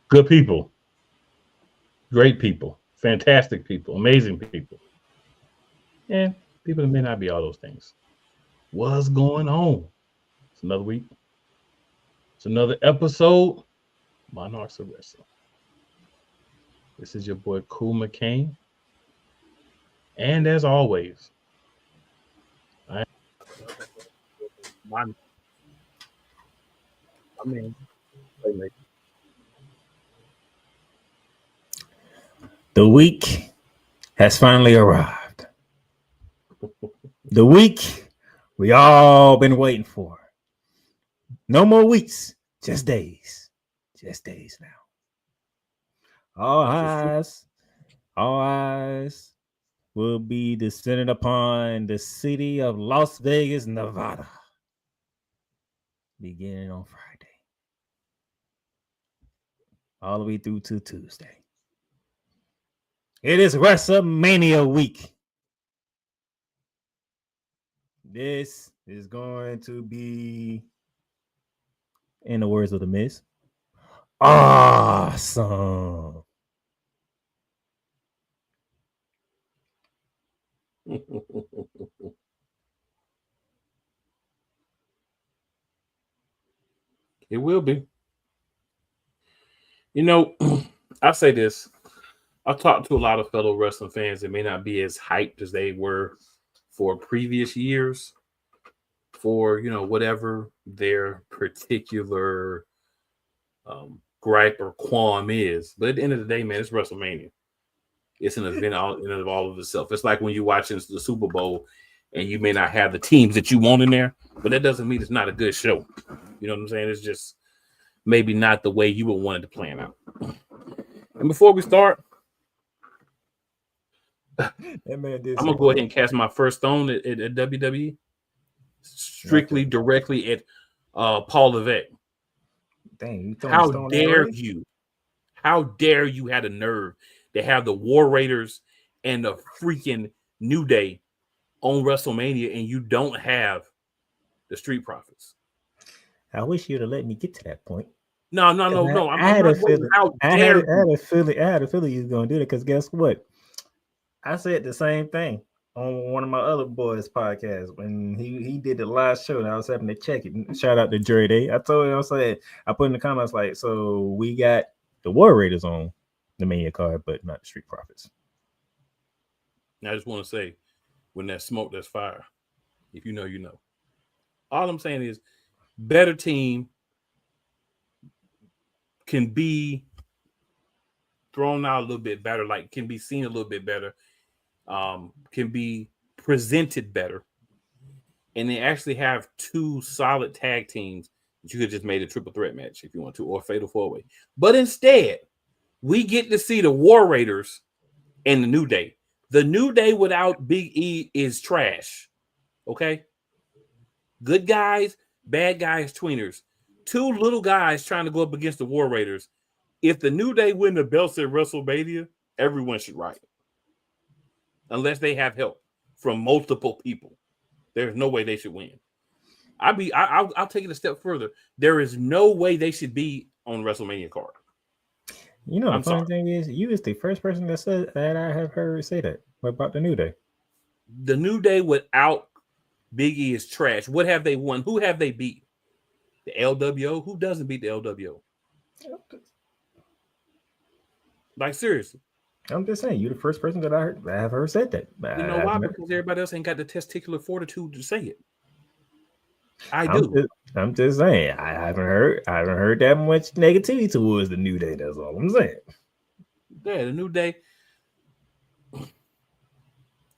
Good people, great people, fantastic people, amazing people, and people that may not be all those things. What's going on? It's another week. It's another episode. Monarchs of Wrestling. This is your boy Cool McCain, and as always, I my man, playmaker. The week has finally arrived. The week we all been waiting for. No more weeks, just days. Just days now. All eyes will be descended upon the city of Las Vegas, Nevada, beginning on Friday, all the way through to Tuesday. It is WrestleMania week. This is going to be, in the words of the Miz, awesome. It will be. You know, I say this. I've talked to a lot of fellow wrestling fans that may not be as hyped as they were for previous years for, whatever their particular gripe or qualm is. But at the end of the day, man, it's WrestleMania. It's an event in and of all of itself. It's like when you're watching the Super Bowl and you may not have the teams that you want in there, but that doesn't mean it's not a good show. You know what I'm saying? It's just maybe not the way you would want it to plan out. And before we start, I'm going to go ahead and cast my first stone at WWE. Strictly, directly at Paul Levesque. Dang, how dare you? How dare you had a nerve to have the War Raiders and the freaking New Day on WrestleMania and you don't have the Street Profits? I wish you'd have let me get to that point. No. I had a feeling. I had a feeling you was gonna do that because guess what? I said the same thing on one of my other boys' podcasts when he did the live show and I was having to check it. Shout out to Dre Day. I told him, I put in the comments like, so we got the War Raiders on the Mania card, but not the Street Profits. I just want to say, when there's smoke, there's fire. If you know, you know. All I'm saying is, better team can be thrown out a little bit better, like can be seen a little bit better, can be presented better, and they actually have two solid tag teams that you could just made a triple threat match if you want to, or fatal four-way. But instead, we get to see the War Raiders and the New Day. The New Day without Big E is trash. Okay? Good guys, bad guys, tweeners. Two little guys trying to go up against the War Raiders. If the New Day win the belts at WrestleMania, everyone should riot. Unless they have help from multiple people. There's no way they should win. I'll take it a step further. There is no way they should be on WrestleMania card. You know, the funny thing is, you is the first person that said that I have heard say that about the New Day. The New Day without Big E is trash. What have they won? Who have they beat? The LWO? Who doesn't beat the LWO? Like, seriously. I'm just saying, you're the first person that I have heard said that. You know why? Because everybody else ain't got the testicular fortitude to say it. I'm just saying, I haven't heard that much negativity towards the New Day. That's all I'm saying. Yeah, the New Day.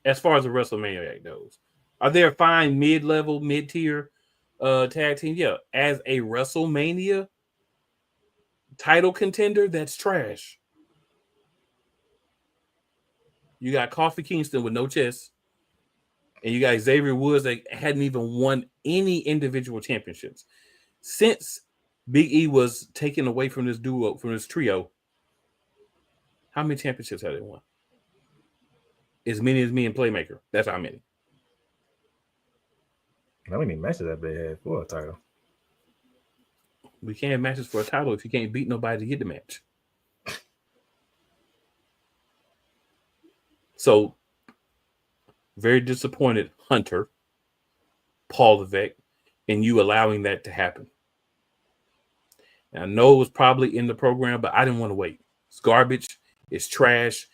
As far as the WrestleMania act goes, are they a fine mid-level, mid-tier tag team? Yeah. As a WrestleMania title contender, that's trash. You got Kofi Kingston with no chest. And you got Xavier Woods that hadn't even won any individual championships. Since Big E was taken away from this duo, from this trio, how many championships have they won? As many as me and Playmaker. That's how many. How many matches have they had for a title? We can't have matches for a title if you can't beat nobody to get the match. So very disappointed, Hunter, Paul Levesque, in you allowing that to happen. And I know it was probably in the program, but I didn't want to wait. It's garbage. It's trash.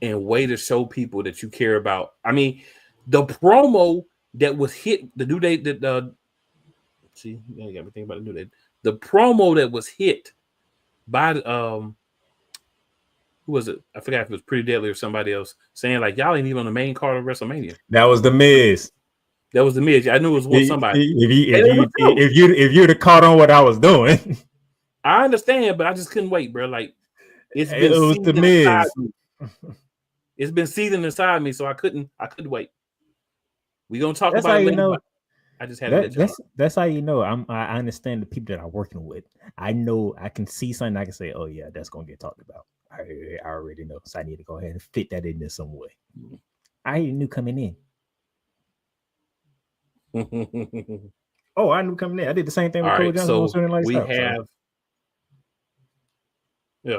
And way to show people that you care about. I mean, the promo that was hit, the due date that see, you got me thinking about the due date. The promo that was hit by who was it? I forgot if it was Pretty Deadly or somebody else saying like y'all ain't even on the main card of WrestleMania. That was the Miz. That was the Miz. I knew it was somebody. If you'd have caught on what I was doing, I understand, but I just couldn't wait, bro. Like it's been it was the Miz. It's been seething inside me, so I couldn't wait. We gonna talk That's about how it you later. know. I just had to let you know. That's how you know. I understand the people that I'm working with. I know I can see something. I can say, "Oh yeah, that's gonna get talked about." I already know, so I need to go ahead and fit that in there some way. I knew coming in. Oh, I knew coming in. I did the same thing with Cole Johnson. So we have,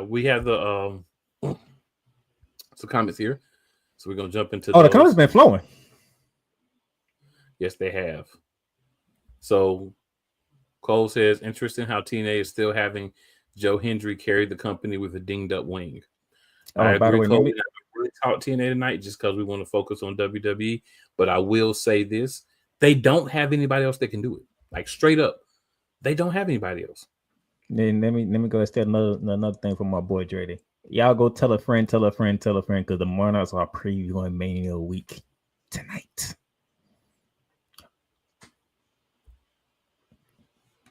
we have the some comments here. So we're gonna jump into. The comments been flowing. Yes, they have. So Cole says, interesting how TNA is still having Joe Hendry carry the company with a dinged up wing. I agree, by the way, Cole, we're not really talk TNA tonight just because we want to focus on WWE. But I will say this: they don't have anybody else that can do it. Like straight up, they don't have anybody else. Then let me go and start another thing from my boy Dre. Y'all go tell a friend, because the Monarchs are previewing Mania week tonight.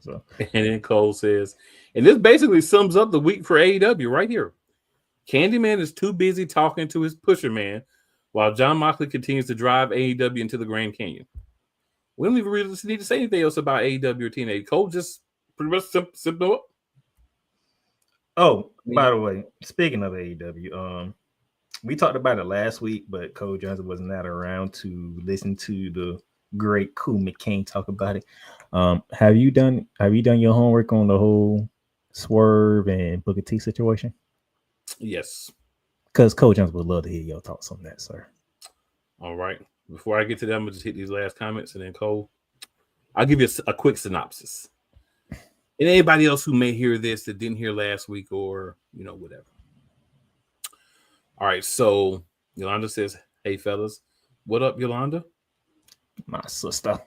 So, and then Cole says, and this basically sums up the week for AEW right here. Candyman is too busy talking to his pusher man while John Moxley continues to drive AEW into the Grand Canyon. We don't even really need to say anything else about AEW or TNA. Cole just pretty much simple up. Oh, by the way, speaking of AEW, we talked about it last week, but Cole Johnson was not around to listen to the great Cool McCain talk about it. Have you done your homework on the whole Swerve and Booker T situation? Yes. Because Cole Johnson would love to hear your thoughts on that, sir. All right. Before I get to that, I'm going to just hit these last comments, and then Cole, I'll give you a quick synopsis. And anybody else who may hear this that didn't hear last week or, whatever. All right. So Yolanda says, hey, fellas. What up, Yolanda? My sister.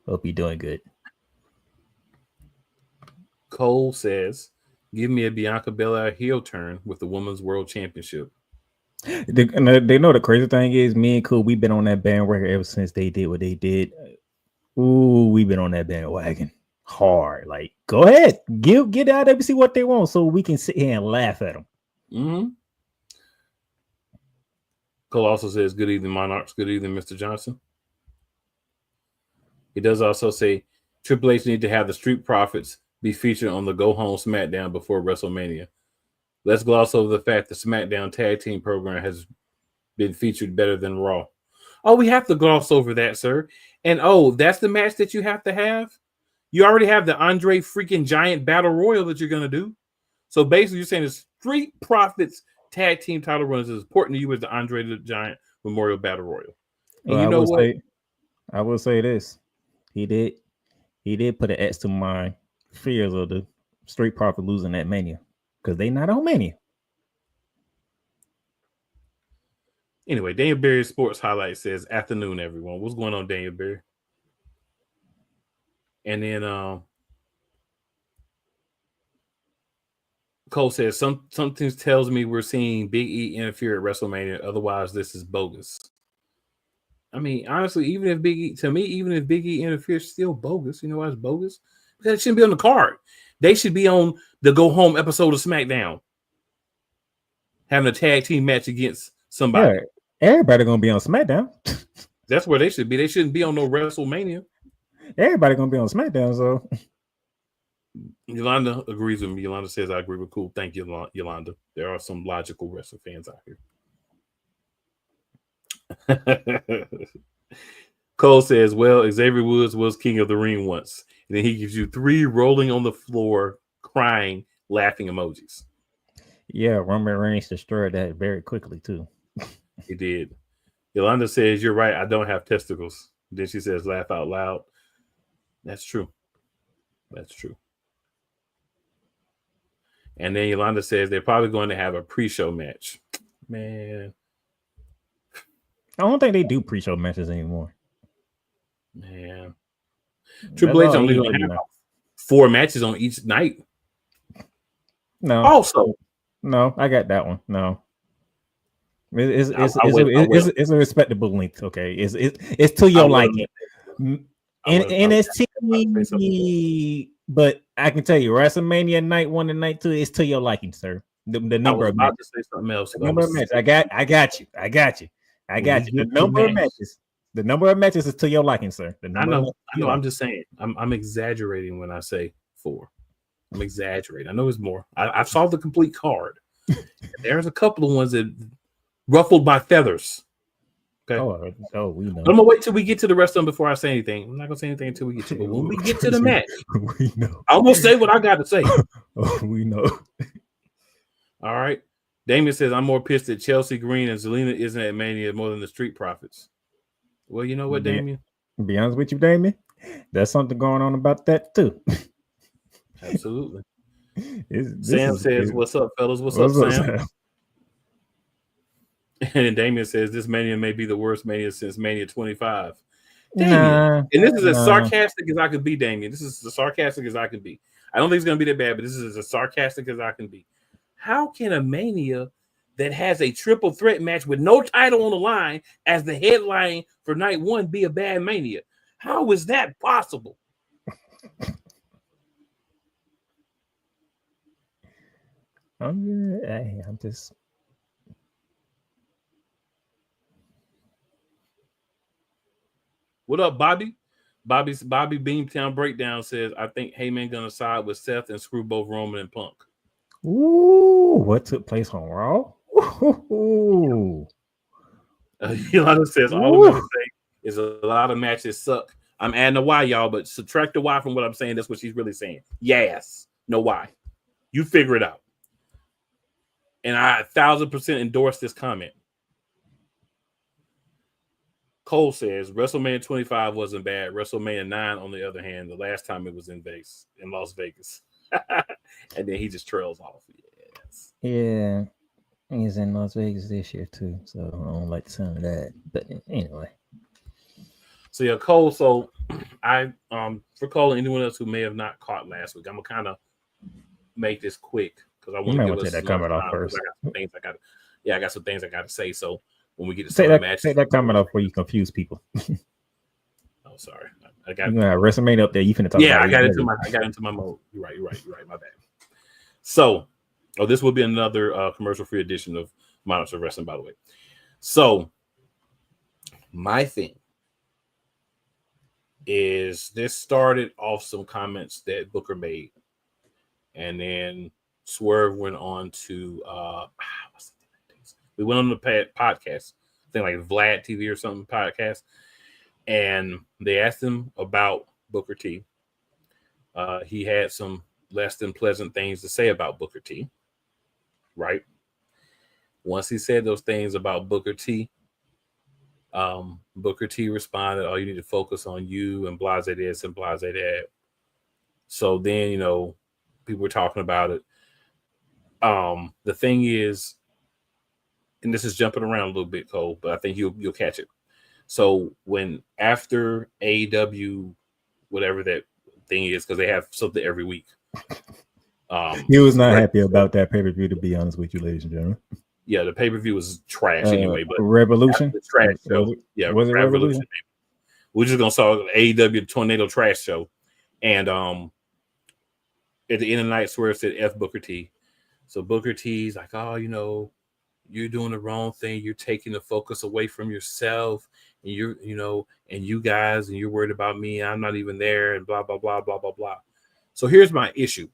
Hope you're doing good. Cole says, give me a Bianca Belair heel turn with the Women's World Championship. They know the crazy thing is, me and Cole, we've been on that bandwagon ever since they did what they did. Ooh, we've been on that bandwagon hard. Like, go ahead, get the IWC what they want, so we can sit here and laugh at them. Mm-hmm. Cole also says, good evening, Monarchs. Good evening, Mr. Johnson. He does also say Triple H need to have the Street Profits be featured on the Go Home SmackDown before WrestleMania. Let's gloss over the fact the SmackDown tag team program has been featured better than Raw. Oh, we have to gloss over that, sir. And that's the match that you have to have? You already have the Andre freaking Giant Battle Royal that you're going to do. So basically you're saying the Street Profits tag team title run is as important to you as the Andre the Giant Memorial Battle Royal. And you know what? I will say this. He did put an X to my fears of the Street Profit losing that Mania, because they not on Mania. Anyway, Daniel Berry's Sports Highlight says, afternoon, everyone. What's going on, Daniel Berry? And then Cole says, something tells me we're seeing Big E interfere at WrestleMania. Otherwise, this is bogus. I mean, honestly, even if Big E interferes, still bogus. You know why it's bogus? Because it shouldn't be on the card. They should be on the Go Home episode of SmackDown, having a tag team match against somebody. Yeah, everybody gonna be on SmackDown. That's where they should be. They shouldn't be on no WrestleMania. Everybody gonna be on SmackDown, so. Yolanda agrees with me. Yolanda says, I agree with Cool. Thank you, Yolanda. There are some logical wrestling fans out here. Cole says, well, Xavier Woods was king of the ring once. And then he gives you 3 rolling on the floor, crying, laughing emojis. Yeah, Roman Reigns destroyed that very quickly, too. He did. Yolanda says, "You're right. I don't have testicles." Then she says, "Laugh out loud." That's true. That's true. And then Yolanda says they're probably going to have a pre-show match. Man, I don't think they do pre-show matches anymore. man. That's Triple H all only going to AEW have now. 4 matches on each night. No, Also, no, I got that one. No, it's I will. it's a respectable length. Okay, it's to your liking. NXT, but I can tell you, WrestleMania night 1 and night 2 is to your liking, sir. The number of matches. To say something else. The number of matches. I got you. The number of matches. The number of matches is to your liking, sir. The number I of know. I'm just saying. I'm exaggerating when I say 4. I'm exaggerating. I know it's more. I saw the complete card. There's a couple of ones that ruffled my feathers. Okay. Oh, we know. I'm gonna wait till we get to the rest of them before I say anything. I'm not gonna say anything until we get to. But when we get to the match, we know. I'm gonna say what I got to say. Oh, we know. All right. Damien says I'm more pissed that Chelsea Green and Zelina isn't at Mania more than the Street Profits. Well, you know what, Damien? Be honest with you, Damien. There's something going on about that too. Absolutely. Sam says, "What's up, fellas? What's up, Sam?" And then Damien says, "This Mania may be the worst Mania since Mania 25." Damien, and this is as sarcastic as I could be, Damien. This is as sarcastic as I can be. I don't think it's going to be that bad, but this is as sarcastic as I can be. How can a Mania that has a triple threat match with no title on the line as the headline for night 1 be a bad Mania? How is that possible? I'm just. What up, Bobby? Bobby Beamtown Breakdown says, "I think Heyman gonna side with Seth and screw both Roman and Punk." Ooh, what took place on Raw? Ooh. Yolanda says, "All I'm gonna say is a lot of matches suck." I'm adding a Y, y'all, but subtract the Y from what I'm saying. That's what she's really saying. Yes, no Y. You figure it out. And I 1,000% endorse this comment. Cole says WrestleMania 25 wasn't bad. WrestleMania 9, on the other hand, the last time it was in Las Vegas. And then he just trails off. Yes. Yeah. He's in Las Vegas this year too, so I don't like the sound of that. But anyway. So yeah, Cole. So I for Cole and anyone else who may have not caught last week, I'm gonna kind of make this quick because I want to give us that comment off first. I got some things I got to say. So when we get to say the match, take that comment off where you confuse people. Oh, sorry, I got you have WrestleMania up there. You finna talk. Yeah, I got into my mode. You're right. My bad. So, this will be another commercial-free edition of Monarchs of Wrestling, by the way. So, my thing is this started off some comments that Booker made, and then Swerve went on to we went on the podcast, I think like Vlad TV or something podcast, and they asked him about Booker T. He had some less than pleasant things to say about Booker T. Right? Once he said those things about Booker T, Booker T responded, "Oh, you need to focus on you and blase this and blase that." So then, people were talking about it. The thing is, and this is jumping around a little bit, Cole, but I think you'll catch it. So when after AEW, whatever that thing is, because they have something every week. He was not happy about that pay-per-view, to be honest with you, ladies and gentlemen. Yeah, the pay-per-view was trash anyway, but Revolution, the trash show. Was it Revolution? We're just gonna saw AEW Tornado Trash Show, and at the end of the night, Swerve said F Booker T. So Booker T's like, "Oh, you're doing the wrong thing. You're taking the focus away from yourself, and and you guys, and you're worried about me. I'm not even there, and blah blah blah blah blah blah." So here's my issue,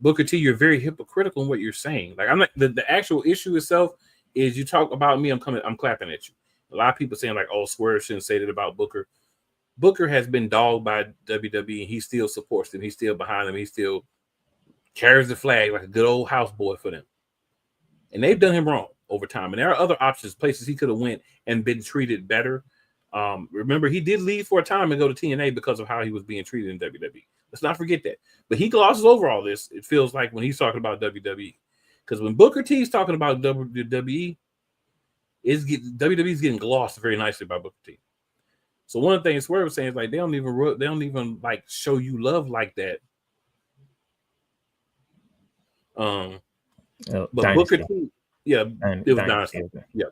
Booker T. You're very hypocritical in what you're saying. Like, I'm not the actual issue itself is you talk about me, I'm clapping at you. A lot of people saying like, "Oh, Swerve shouldn't say that about Booker." Booker has been dogged by WWE, and he still supports them. He's still behind them. He still carries the flag like a good old houseboy for them. And they've done him wrong. over time. And there are other options, places he could have went and been treated better. Remember, he did leave for a time and go to TNA because of how he was being treated in WWE. Let's not forget that. But he glosses over all this, it feels like, when he's talking about WWE. Because when Booker T is talking about WWE, WWE is getting glossed very nicely by Booker T. So one of the things Swerve was saying is like they don't even like show you love like that. But Dynasty. Booker T, yeah, it was Dynasty. Okay. Yeah.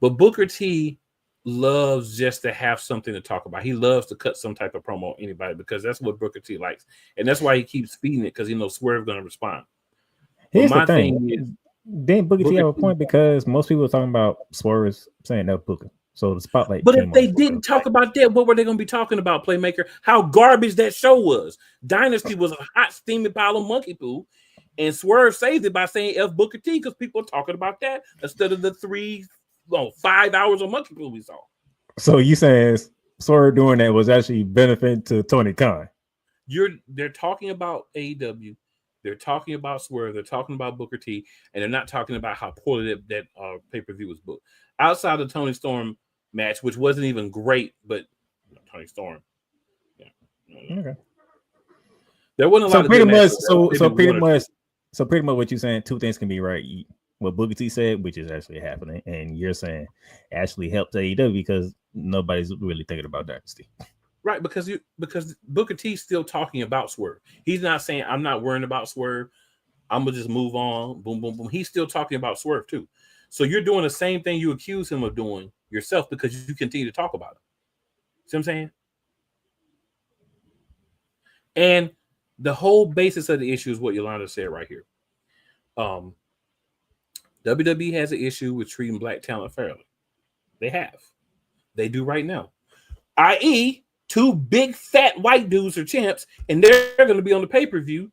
But Booker T loves just to have something to talk about. He loves to cut some type of promo on anybody because that's what Booker T likes. And that's why he keeps feeding it, because he knows Swerve's going to respond. Here's the thing. Didn't Booker T have a point? Because most people were talking about Swerve saying that Booker. So the spotlight. But if they didn't talk about that, what were they going to be talking about, Playmaker? How garbage that show was. Dynasty was a hot, steamy pile of monkey poo. And Swerve saved it by saying F Booker T because people are talking about that instead of the 5 hours of monkey poo we saw. So you saying Swerve doing that was actually benefiting to Tony Khan? They're talking about AEW. They're talking about Swerve. They're talking about Booker T. And they're not talking about how poorly that pay-per-view was booked. Outside of Tony Storm match, which wasn't even great, but Tony Storm. Yeah. Okay. There wasn't a lot of pretty much. matches, So pretty much what you're saying, two things can be right. What Booker T said, which is actually happening, and you're saying actually helped AEW because nobody's really thinking about Dynasty. Right, because Booker T's still talking about Swerve. He's not saying I'm not worrying about Swerve. I'm gonna just move on. Boom, boom, boom. He's still talking about Swerve too. So you're doing the same thing you accuse him of doing yourself because you continue to talk about him. See what I'm saying? And the whole basis of the issue is what Yolanda said right here. WWE has an issue with treating black talent fairly. They have. They do right now. I.e., 2 big fat white dudes are champs, and they're going to be on the pay-per-view.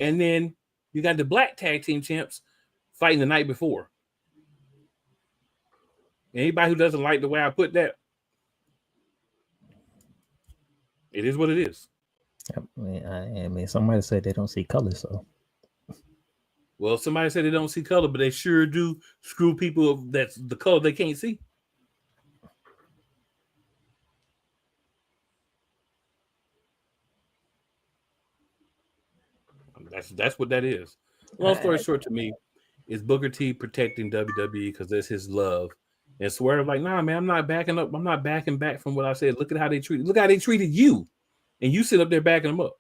And then you got the black tag team champs fighting the night before. Anybody who doesn't like the way I put that, it is what it is. I mean, somebody said they don't see color, so. Well, somebody said they don't see color, but they sure do screw people that's the color they can't see. That's what that is. Long story short, to me, is Booker T protecting WWE because that's his love. And Swerve like, nah, man, I'm not backing up. I'm not backing back from what I said. Look at how they treated. Look how they treated you, and you sit up there backing them up.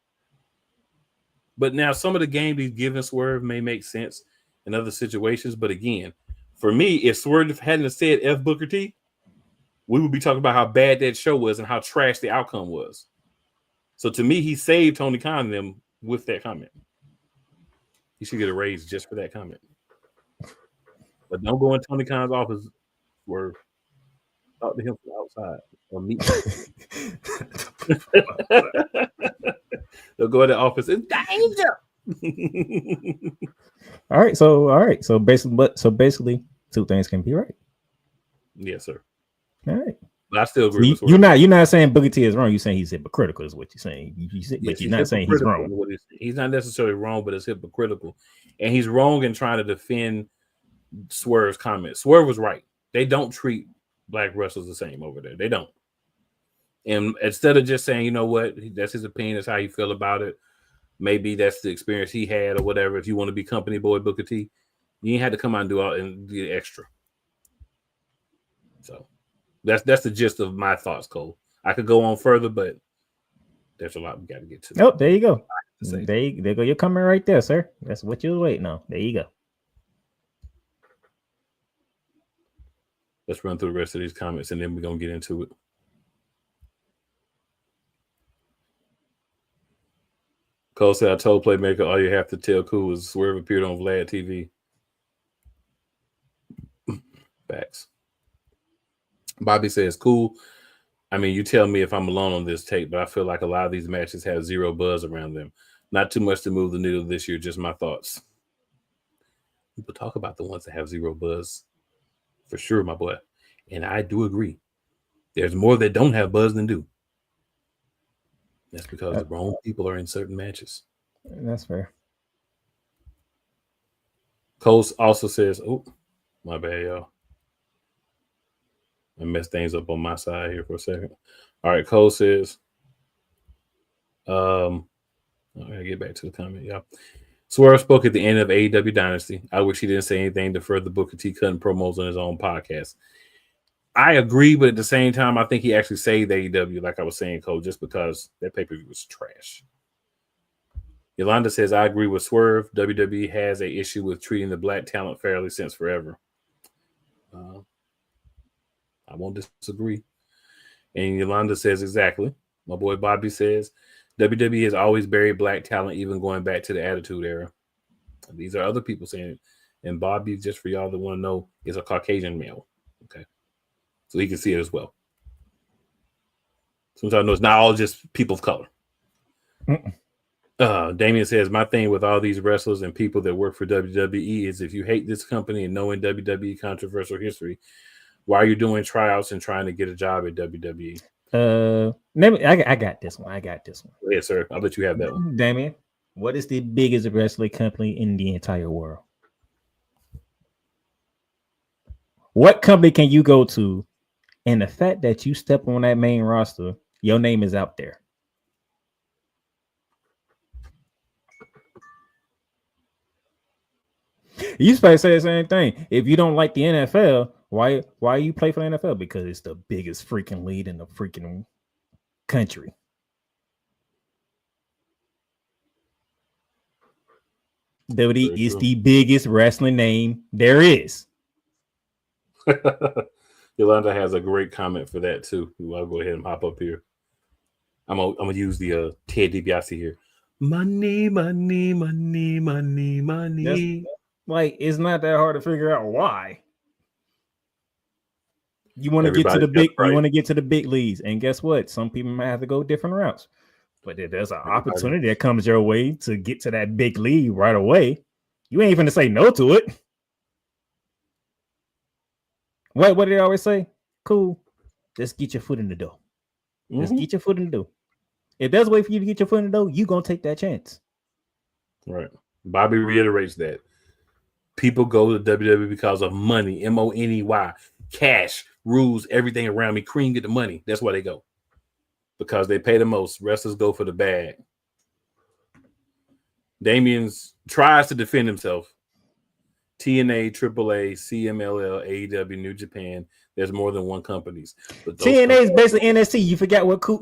But now some of the game he's giving Swerve may make sense in other situations. But again, for me, if Swerve hadn't said F Booker T, we would be talking about how bad that show was and how trash the outcome was. So to me, he saved Tony Khan and them with that comment. He should get a raise just for that comment. But don't go in Tony Khan's office where talk to him from outside or meet him. They'll go in the office and danger. All right. So basically, 2 things can be right. Yes, sir. All right. But I still agree with you're not saying Booker T is wrong. You're saying he's hypocritical, is what you're saying. But you're not saying he's wrong. He's not necessarily wrong, but it's hypocritical. And he's wrong in trying to defend Swerve's comment. Swerve was right. They don't treat black wrestlers the same over there. They don't. And instead of just saying, you know what, that's his opinion, that's how you feel about it. Maybe that's the experience he had or whatever. If you want to be company boy Booker T, you ain't had to come out and do all and get extra. So that's the gist of my thoughts, Cole. I could go on further, but there's a lot we got to get to. Oh, there you go. There go your comment right there, sir. That's what you were waiting on. There you go. Let's run through the rest of these comments and then we're going to get into it. Cole said, I told Playmaker all you have to tell Cool was Swerve appeared on Vlad TV. Facts. Bobby says, cool. I mean, you tell me if I'm alone on this tape, but I feel like a lot of these matches have zero buzz around them. Not too much to move the needle this year, just my thoughts. People talk about the ones that have zero buzz. For sure, my boy. And I do agree. There's more that don't have buzz than do. That's because the wrong people are in certain matches. That's fair. Cole also says, oh, My bad, y'all. I messed things up on my side here for a second. All right, Cole says, I gotta get back to the comment, y'all. Swerve spoke at the end of AEW Dynasty. I wish he didn't say anything to further Booker T cutting promos on his own podcast. I agree, but at the same time, I think he actually saved AEW, like I was saying, Cole, just because that pay-per-view was trash. Yolanda says, I agree with Swerve. WWE has an issue with treating the black talent fairly since forever. I won't disagree. And Yolanda says, exactly. My boy Bobby says, WWE has always buried black talent, even going back to the Attitude Era. These are other people saying it. And Bobby, just for y'all that want to know, is a Caucasian male. Okay. So he can see it as well. Sometimes I know it's not all just people of color. Damien says, my thing with all these wrestlers and people that work for WWE is if you hate this company and knowing WWE controversial history, why are you doing tryouts and trying to get a job at WWE? I got this one. Yes, sir. I'll let you have that one. Damien, what is the biggest wrestling company in the entire world? What company can you go to? And the fact that you step on that main roster, your name is out there. You supposed to say the same thing. If you don't like the NFL, why you play for the NFL? Because it's the biggest freaking league in the freaking country. WWE is the biggest wrestling name there is. Yolanda has a great comment for that too. I'll go ahead and hop up here. I'm gonna use the Ted DiBiase here. Money, money, money, money, money. Like, it's not that hard to figure out why. You want to get to the big, right. You want to get to the big leagues, and guess what? Some people might have to go different routes, but if there's an opportunity that comes your way to get to that big league right away, you ain't even to say no to it. What do they always say? Cool, just get your foot in the door. Just get your foot in the door. If there's a way for you to get your foot in the door, you gonna take that chance. Right. Bobby reiterates that people go to WWE because of money, money, cash, rules, everything around me. Cream get the money. That's why they go. Because they pay the most. Wrestlers go for the bag. Damien tries to defend himself. TNA, AAA, CMLL, AEW, New Japan. There's more than one companies. But TNA is basically NXT.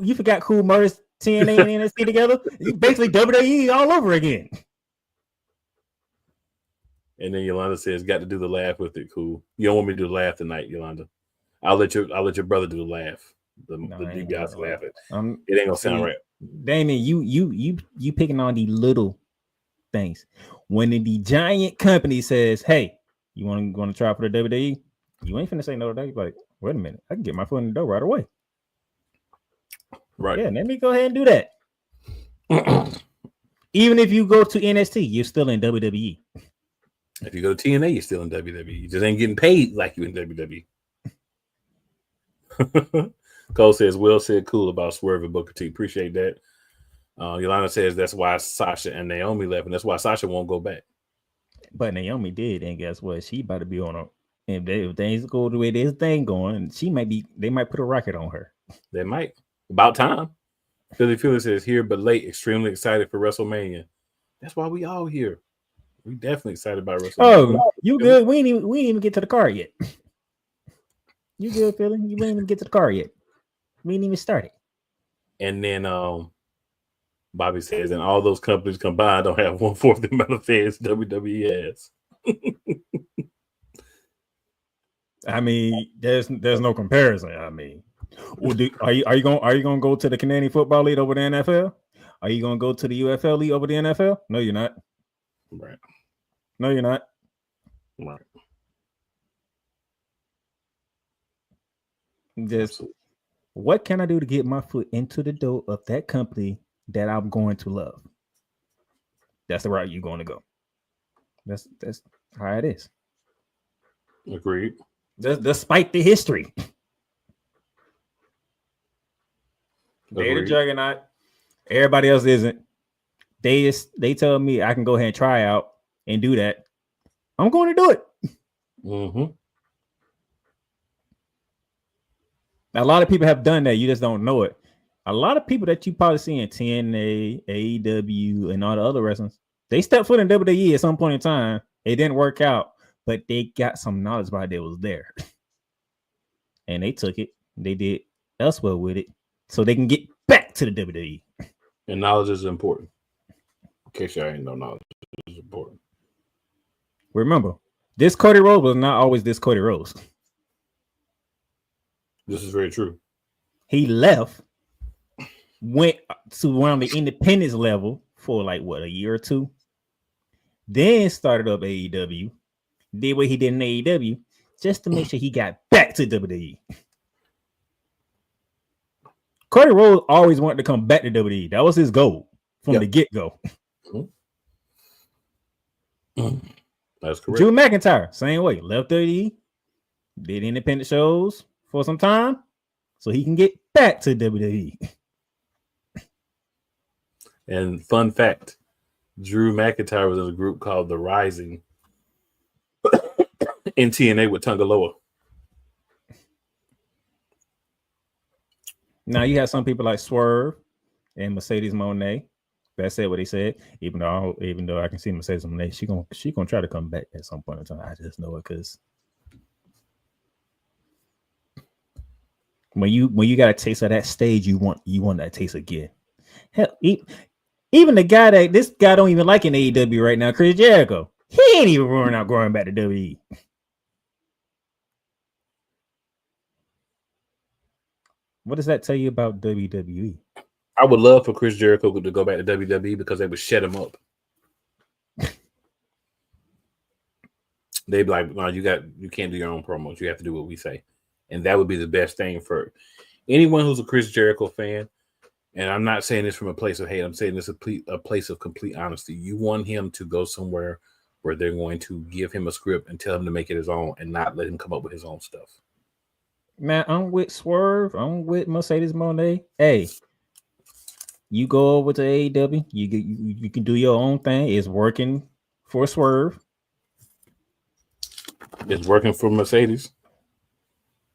You forgot Cool merged TNA and NXT together. You basically WWE all over again. And then Yolanda says, "Got to do the laugh with it." Cool. You don't want me to do the laugh tonight, Yolanda. I'll let your brother do the laugh. The DBS laugh. It ain't gonna sound right. Damien, you picking on the little things. When the giant company says, "Hey, you want to try for the WWE?" You ain't finna say no to that. You're like, wait a minute, I can get my foot in the door right away. Right. Yeah, let me go ahead and do that. Even if you go to NXT, you're still in WWE. If you go to TNA, you're still in WWE. You just ain't getting paid like you in WWE. Cole says, Will said cool about Swerve and Booker T. Appreciate that. Yolanda says that's why Sasha and Naomi left, and that's why Sasha won't go back. But Naomi did, and guess what? She about to be on a. If things go the way this thing going, they might put a rocket on her. They might. About time. Philly says here but late, extremely excited for WrestleMania. That's why we all here. We definitely excited about WrestleMania. Oh, you good? We ain't even get to the car yet. You good, Philly? You ain't even get to the car yet. We ain't even started. And then Bobby says, and all those companies combined don't have 1/4 the amount of fans WWE has. I mean, there's no comparison. I mean, are you going to go to the Canadian Football League over the NFL? Are you going to go to the UFL League over the NFL? No, you're not. Right. No, you're not. Right. Just what can I do to get my foot into the door of that company that I'm going to love? That's the route you're going to go. That's how it is. Agreed. Despite the history. They're the juggernaut. Everybody else isn't. They tell me I can go ahead and try out and do that. I'm going to do it. Mm-hmm. A lot of people have done that. You just don't know it. A lot of people that you probably see in TNA, AEW, and all the other wrestlers, they stepped foot in WWE at some point in time. It didn't work out, but they got some knowledge about it was there. And they took it. They did elsewhere with it. So they can get back to the WWE. And knowledge is important. In case y'all ain't know, knowledge is important. Remember, this Cody Rhodes was not always this Cody Rhodes. This is very true. He left, went to around the independence level for like what, a year or two. Then started up AEW, did what he did in AEW just to make sure he got back to WWE. Cody Rhodes always wanted to come back to WWE. That was his goal from the get-go. That's correct. Drew McIntyre, same way. Left WWE, did independent shows for some time so he can get back to WWE. And fun fact, Drew McIntyre was in a group called The Rising in TNA with Tungaloa. Now you have some people like Swerve and Mercedes Moné. That said what they said. Even though I can see Mercedes Moné, she gonna try to come back at some point in time. I just know it because when you got a taste of that stage, you want that taste again. Hell, even the guy that this guy don't even like in AEW right now, Chris Jericho, he ain't even running out going back to WWE. What does that tell you about WWE? I would love for Chris Jericho to go back to WWE because they would shut him up. They'd be like, "No, you can't do your own promos. You have to do what we say," and that would be the best thing for anyone who's a Chris Jericho fan. And I'm not saying this from a place of hate. I'm saying this a place of complete honesty. You want him to go somewhere where they're going to give him a script and tell him to make it his own and not let him come up with his own stuff. Man, I'm with Swerve. I'm with Mercedes Moné. Hey, you go over to AEW. You can do your own thing. It's working for Swerve. It's working for Mercedes.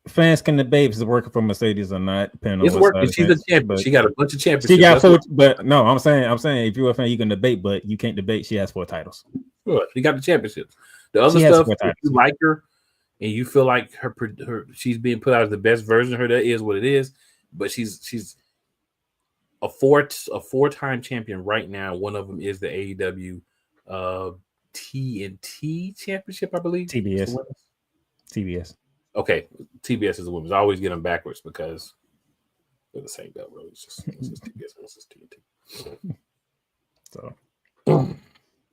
Fans can debate if it's working for Mercedes or not, depending on it's working. She's a champion. She got a bunch of championships. She got 4, but no, I'm saying if you're a fan, you can debate, but you can't debate. She has 4 titles. Good. She got the championships. The other stuff, if you like her and you feel like her she's being put out as the best version of her, that is what it is. But she's a 4-time champion right now. One of them is the AEW TNT championship, I believe. TBS. Okay, TBS is the women's. I always get them backwards because they're the same belt, really. It's just TBS versus TNT. So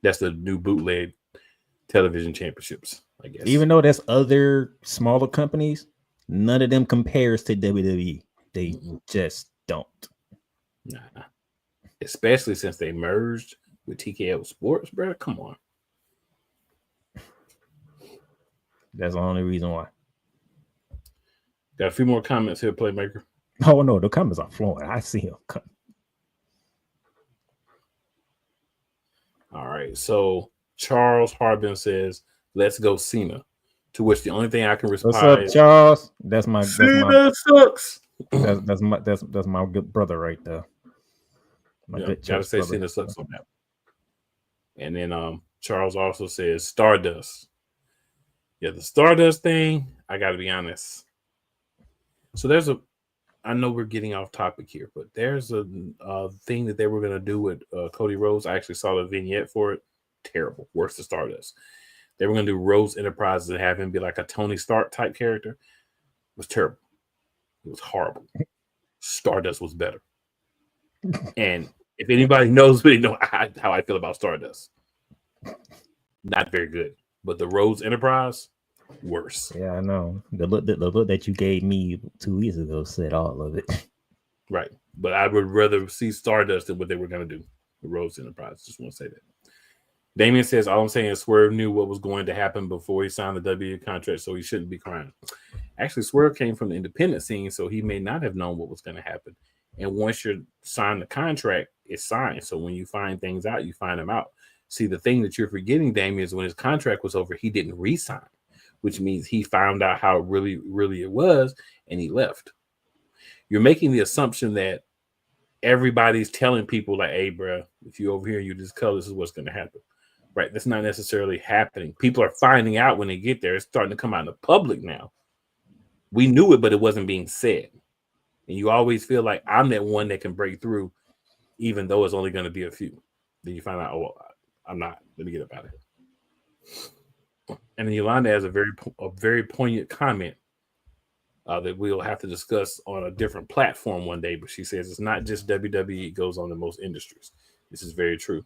that's the new bootleg television championships, I guess. Even though there's other smaller companies, none of them compares to WWE. They just don't. Nah. Especially since they merged with TKO Sports, bro. Come on. That's the only reason why. Got a few more comments here, Playmaker. Oh, no, the comments are flowing. I see them coming. All right. So Charles Harbin says, "Let's go Cena." To which the only thing I can respond. What's up, Charles? That's my Cena sucks. That's my good brother right there. Gotta say Cena sucks on that. And then Charles also says Stardust. Yeah, the Stardust thing, I gotta be honest. So I know we're getting off topic here, but there's a thing that they were gonna do with Cody Rhodes. I actually saw the vignette for it. Terrible, worse than Stardust. They were gonna do Rhodes Enterprises and have him be like a Tony Stark type character. It was terrible. It was horrible. Stardust was better. And if anybody knows me, know how I feel about Stardust. Not very good. But the Rhodes Enterprise, worse. Yeah, I know. The look that you gave me 2 weeks ago said all of it. Right. But I would rather see Stardust than what they were going to do with Rhodes Enterprise. Just want to say that. Damien says, all I'm saying is Swerve knew what was going to happen before he signed the W contract, so he shouldn't be crying. Actually, Swerve came from the independent scene, so he may not have known what was going to happen. And once you're signed the contract, it's signed. So when you find things out, you find them out. See, the thing that you're forgetting, Damien, is when his contract was over, he didn't re-sign, which means he found out how really, really it was, and he left. you're making the assumption that everybody's telling people like, hey, bro, if you over here, you this color, this is what's going to happen. Right? That's not necessarily happening. People are finding out when they get there. It's starting to come out in the public now. We knew it, but it wasn't being said. And you always feel like I'm that one that can break through, even though it's only going to be a few. Then you find out, oh, I'm not. Let me get up out of here. And then Yolanda has a very poignant comment that we'll have to discuss on a different platform one day. But she says it's not just WWE; it goes on in most industries. This is very true.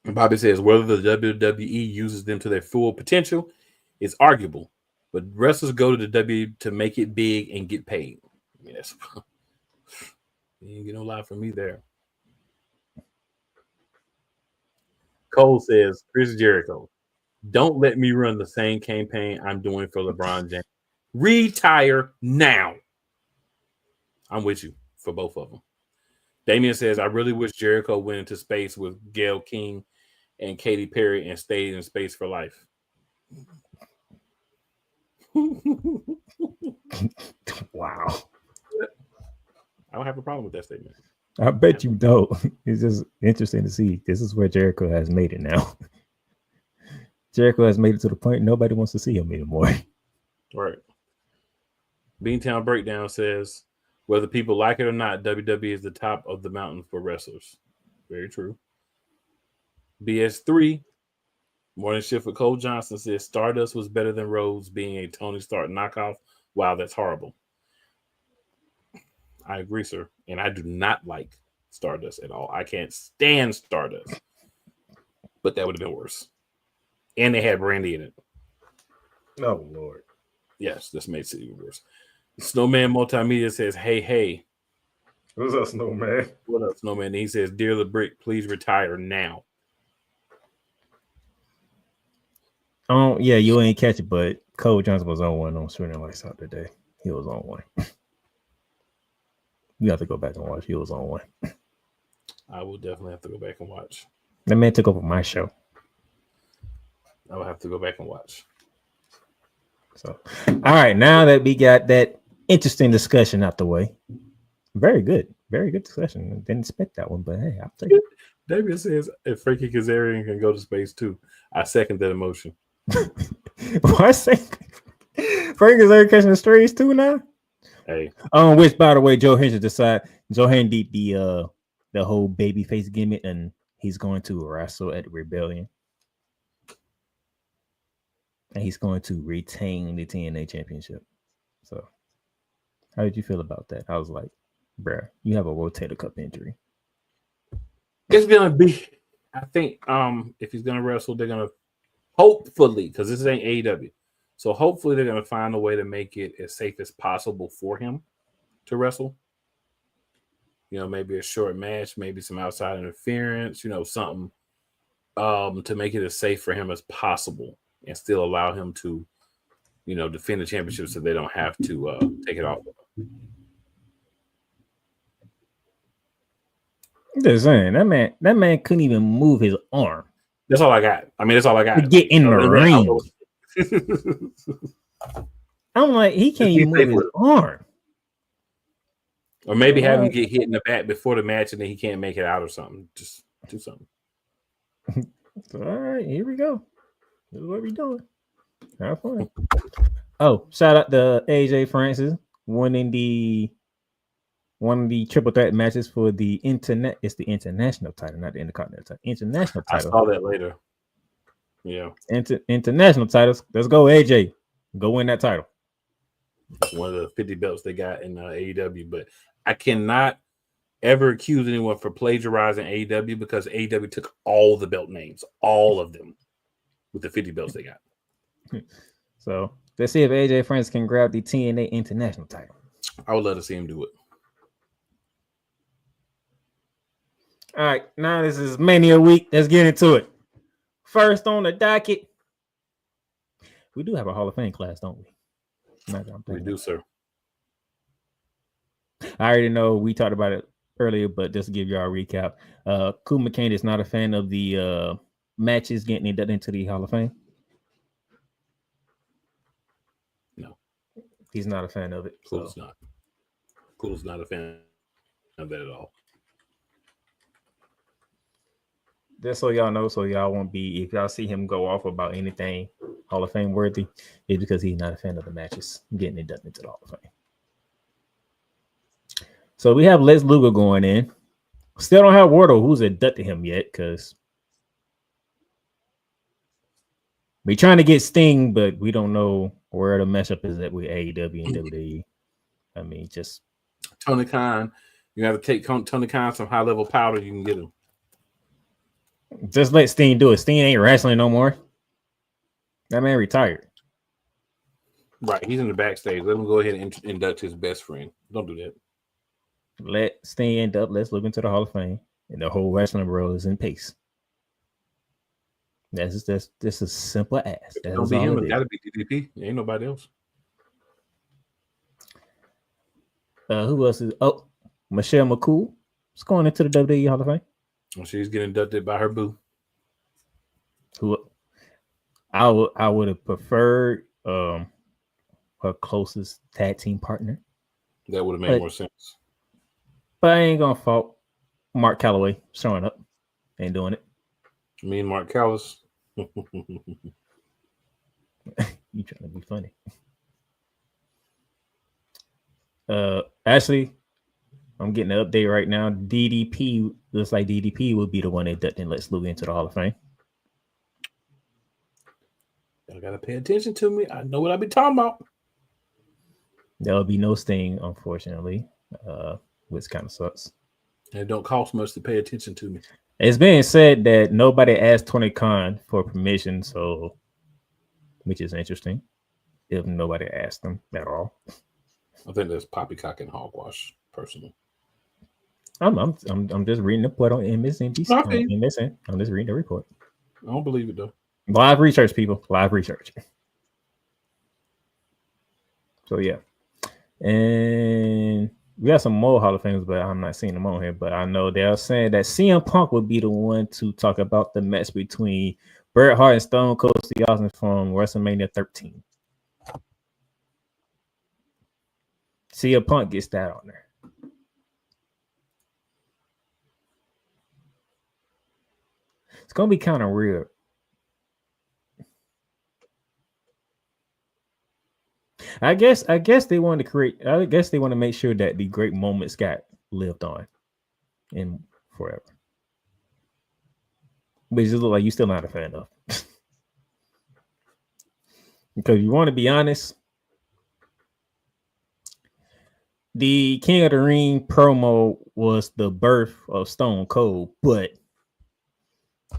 And Bobby says whether the WWE uses them to their full potential is arguable, but wrestlers go to the W to make it big and get paid. Yes, you ain't get no lie from me there. Cole says, Chris Jericho, don't let me run the same campaign I'm doing for LeBron James. Retire now. I'm with you for both of them. Damian says, I really wish Jericho went into space with Gail King and Katy Perry and stayed in space for life. Wow. I don't have a problem with that statement. I bet you don't. It's just interesting to see. This is where Jericho has made it now. Jericho has made it to the point nobody wants to see him anymore. Right. Beantown Breakdown says, whether people like it or not, WWE is the top of the mountain for wrestlers. Very true. BS3, Morning Shift with Cole Johnson says, Stardust was better than Rhodes being a Tony Stark knockoff. Wow, that's horrible. I agree, sir. And I do not like Stardust at all. I can't stand Stardust. But that would have been worse. And they had Brandy in it. Oh, Lord. Yes, this makes it even worse. Snowman Multimedia says, hey. What's up, Snowman? What up, Snowman? And he says, Dear the Brick, please retire now. Oh, yeah, you ain't catch it, but Cole Johnson was on one on Swinging Lights Out today. He was on one. You have to go back and watch. He was on one. I will definitely have to go back and watch. That man took over my show. I will have to go back and watch. So, all right, now that we got that interesting discussion out the way, very good discussion. Didn't expect that one, but hey, I'll take it. David says if Frankie Kazarian can go to space too, I second that emotion. Why say Frankie Kazarian catching the strays too now? Hey, which by the way, Joe Hendry did the whole babyface gimmick, and he's going to wrestle at Rebellion. And he's going to retain the TNA championship. So, how did you feel about that? I was like, bruh, you have a rotator cuff injury. It's gonna be. I think if he's gonna wrestle, they're gonna hopefully, because this ain't AEW, so hopefully they're gonna find a way to make it as safe as possible for him to wrestle. You know, maybe a short match, maybe some outside interference. You know, something to make it as safe for him as possible. And still allow him to, you know, defend the championship so they don't have to take it off. I'm just saying that man couldn't even move his arm. That's all I got. I mean, that's all I got. To get in the ring. I'm like, he can't even move his arm. Or maybe have him get hit in the back before the match and then he can't make it out or something. Just do something. All right, here we go. This is what we're doing. Have fun. Oh, shout out to AJ Francis winning one of the triple threat matches for the internet. It's the international title, not the intercontinental title. International title. I saw that later. Yeah. International titles. Let's go, AJ. Go win that title. It's one of the 50 belts they got in AEW, but I cannot ever accuse anyone for plagiarizing AEW because AEW took all the belt names, all of them, with the 50 belts they got. So let's see if AJ Francis can grab the TNA international title. I would love to see him do it. All right, now this is Mania week. Let's get into it. First on the docket, we do have a Hall of Fame class, don't we? We do, sir. I already know we talked about it earlier, but just to give you all a recap, Cool McCain is not a fan of the matches getting inducted into the Hall of Fame. No. He's not a fan of it. Cool So is not. Cool is not a fan of that at all. just so y'all know, so y'all won't be, if y'all see him go off about anything Hall of Fame worthy, it's because he's not a fan of the matches getting inducted into the Hall of Fame. So we have Lex Luger going in. Still don't have word of who's inducted him yet, because we're trying to get Sting, but we don't know where the matchup is at with AEW and WWE. I mean, just Tony Khan. You have to take Tony Khan some high level powder. You can get him. just let Sting do it. Sting ain't wrestling no more. That man retired. Right, he's in the backstage. Let him go ahead and induct his best friend. Don't do that. Let Sting end up. Let's look into the Hall of Fame, and the whole wrestling world is in pace. That's a simple ass. If it don't be him, it's got to be DDP. Ain't nobody else. Who else is? Oh, Michelle McCool. It's going into the WWE Hall of Fame. Well, she's getting inducted by her boo. Who I would have preferred her closest tag team partner. That would have made more sense. But I ain't gonna fault Mark Calloway showing up and doing it. Me and Mark Callis. You trying to be funny. Actually, I'm getting an update right now. DDP looks like DDP will be the one that lets Luger into the Hall of Fame. Y'all gotta pay attention to me. I know what I be talking about. There'll be no Sting, unfortunately, which kind of sucks. And it don't cost much to pay attention to me. It's being said that nobody asked Tony Khan for permission, so which is interesting. If nobody asked him at all, I think that's poppycock and hogwash, personally. I'm just reading the report on MSNBC. Okay. I'm just reading the report. I don't believe it though. Live research, people. Live research. So yeah, and we got some more Hall of Famers, but I'm not seeing them on here. But I know they're saying that CM Punk would be the one to talk about the match between Bret Hart and Stone Cold Steve Austin from WrestleMania 13. CM Punk gets that on there. It's gonna be kind of weird. I guess they want to create. I guess they want to make sure that the great moments got lived on, and forever. But it just look like you still not a fan of. Because you want to be honest, the King of the Ring promo was the birth of Stone Cold, but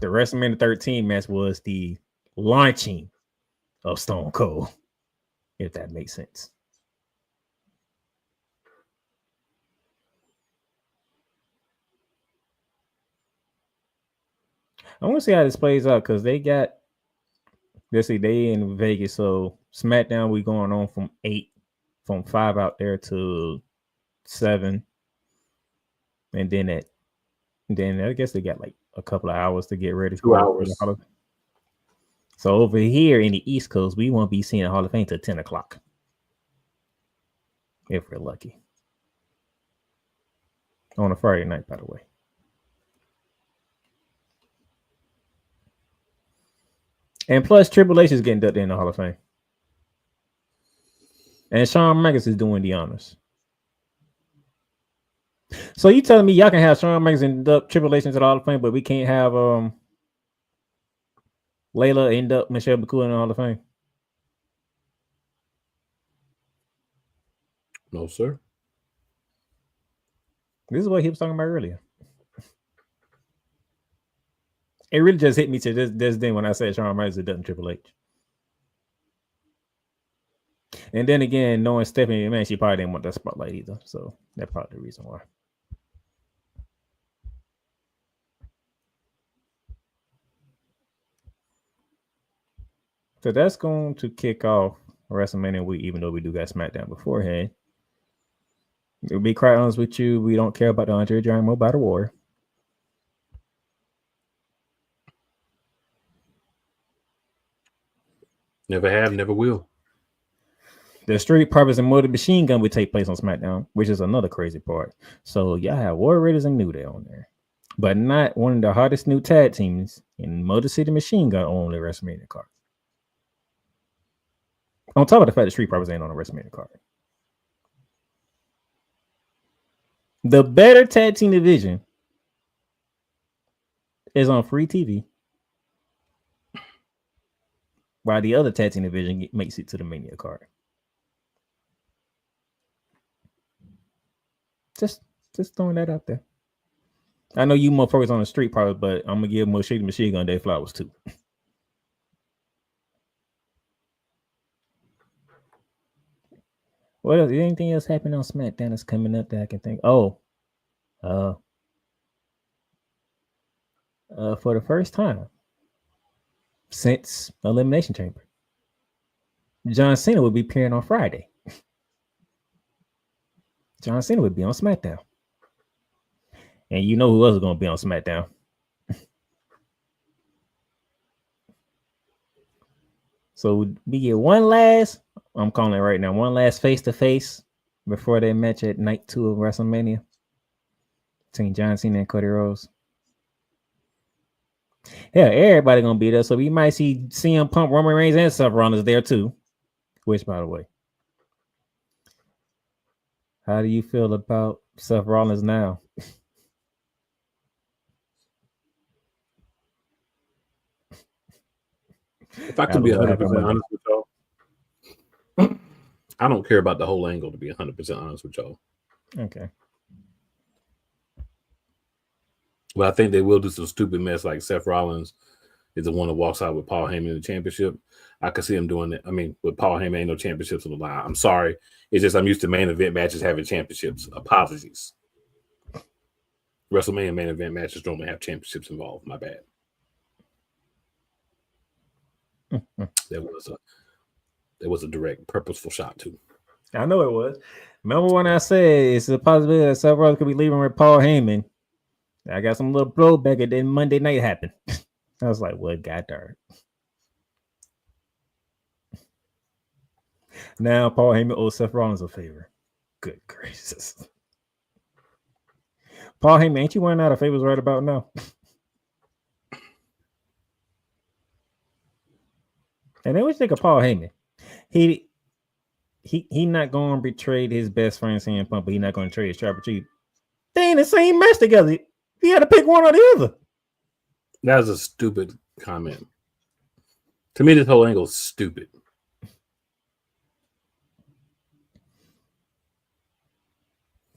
the WrestleMania 13 match was the launching of Stone Cold, if that makes sense. I want to see how this plays out because they got, let's see, they in Vegas, so SmackDown we going on from 5 out there to 7, and then I guess they got like a couple of hours to get ready. 2 hours. So over here in the East Coast, we won't be seeing the Hall of Fame till 10 o'clock. If we're lucky. On a Friday night, by the way. And plus, Triple H is getting inducted in the Hall of Fame. And Shawn Michaels is doing the honors. So you telling me y'all can have Shawn Michaels induct Triple H into the Hall of Fame, but we can't have Layla induct Michelle McCool in the Hall of Fame? No, sir. This is what he was talking about earlier. It really just hit me to this day when I said Shawn Michaels inducting Triple H. And then again, knowing Stephanie, man, she probably didn't want that spotlight either. So that's probably the reason why. So that's going to kick off WrestleMania week, even though we do got SmackDown beforehand. To be quite honest with you, we don't care about the Andre Giant Battle War. Never have, never will. The Street Profits and Motor Machine Gun would take place on SmackDown, which is another crazy part. So y'all have War Raiders and New Day on there, but not one of the hottest new tag teams in Motor City Machine Gun on the WrestleMania card. On top of the fact the Street Profits ain't on the WrestleMania card. The better tag team division is on free TV, while the other tag team division makes it to the Mania card. Just throwing that out there. I know you more focused on the Street Profits, but I'm gonna give Motor Machine Gun their flowers too. What else? Anything else happening on SmackDown that's coming up that I can think? Oh, for the first time since Elimination Chamber, John Cena will be appearing on Friday. John Cena would be on SmackDown, and you know who else is going to be on SmackDown? So we get one last. I'm calling it right now. One last face-to-face before their match at Night 2 of WrestleMania between John Cena and Cody Rhodes. Yeah, everybody gonna be there, so we might see CM Punk, Roman Reigns, and Seth Rollins there too. Which, by the way, how do you feel about Seth Rollins now? If I can be 100% honest with y'all, I don't care about the whole angle, to be 100% honest with y'all. Okay. But I think they will do some stupid mess like Seth Rollins is the one that walks out with Paul Heyman in the championship. I could see him doing it. I mean, with Paul Heyman, ain't no championships on the line. I'm sorry. It's just I'm used to main event matches having championships. Apologies. WrestleMania main event matches normally have championships involved. My bad. There was a direct, purposeful shot too. I know it was. Remember when I said it's a possibility that Seth Rollins could be leaving with Paul Heyman? I got some little blowback, and then Monday night happened. I was like, "Well, God darn." Now Paul Heyman owes Seth Rollins a favor. Good gracious. Paul Heyman, ain't you running out of favors right about now? And then what you think of Paul Heyman? He not going to betray his best friend CM Punk, but he's not going to trade his Trapper Chief. They ain't the same match together. He had to pick one or the other. That was a stupid comment. To me, this whole angle is stupid.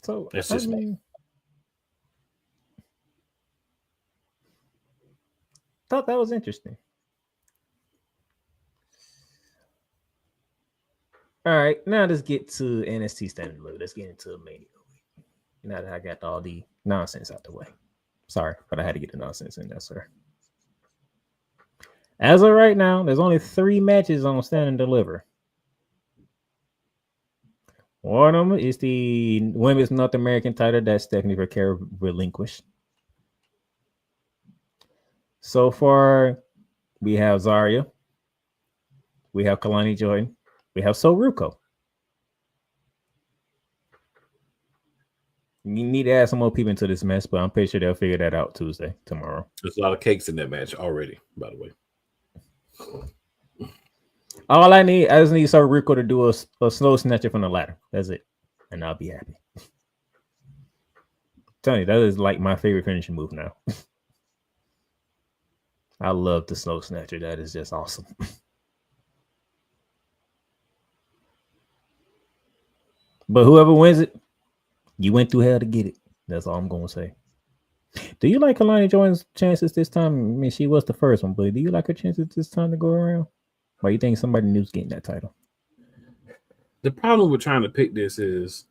So that's just me. Thought that was interesting. All right, now let's get to NXT Standard Delivery. Let's get into Mania. Now that I got all the nonsense out the way. Sorry, but I had to get the nonsense in there, sir. As of right now, there's only 3 matches on Stand and Deliver. One of them is the Women's North American title that Stephanie Vaquero relinquished. So far, we have Zarya. We have Kalani Jordan. We have Soruko. You need to add some more people into this mess, but I'm pretty sure they'll figure that out tomorrow. There's a lot of cakes in that match already, by the way. All I just need Soruko to do a slow snatcher from the ladder. That's it. And I'll be happy. Tony, that is like my favorite finishing move now. I love the slow snatcher. That is just awesome. But whoever wins it, you went through hell to get it. That's all I'm going to say. Do you like Kalani Jordan's chances this time? I mean, she was the first one, but do you like her chances this time to go around? Why you think somebody new's getting that title? The problem with trying to pick this is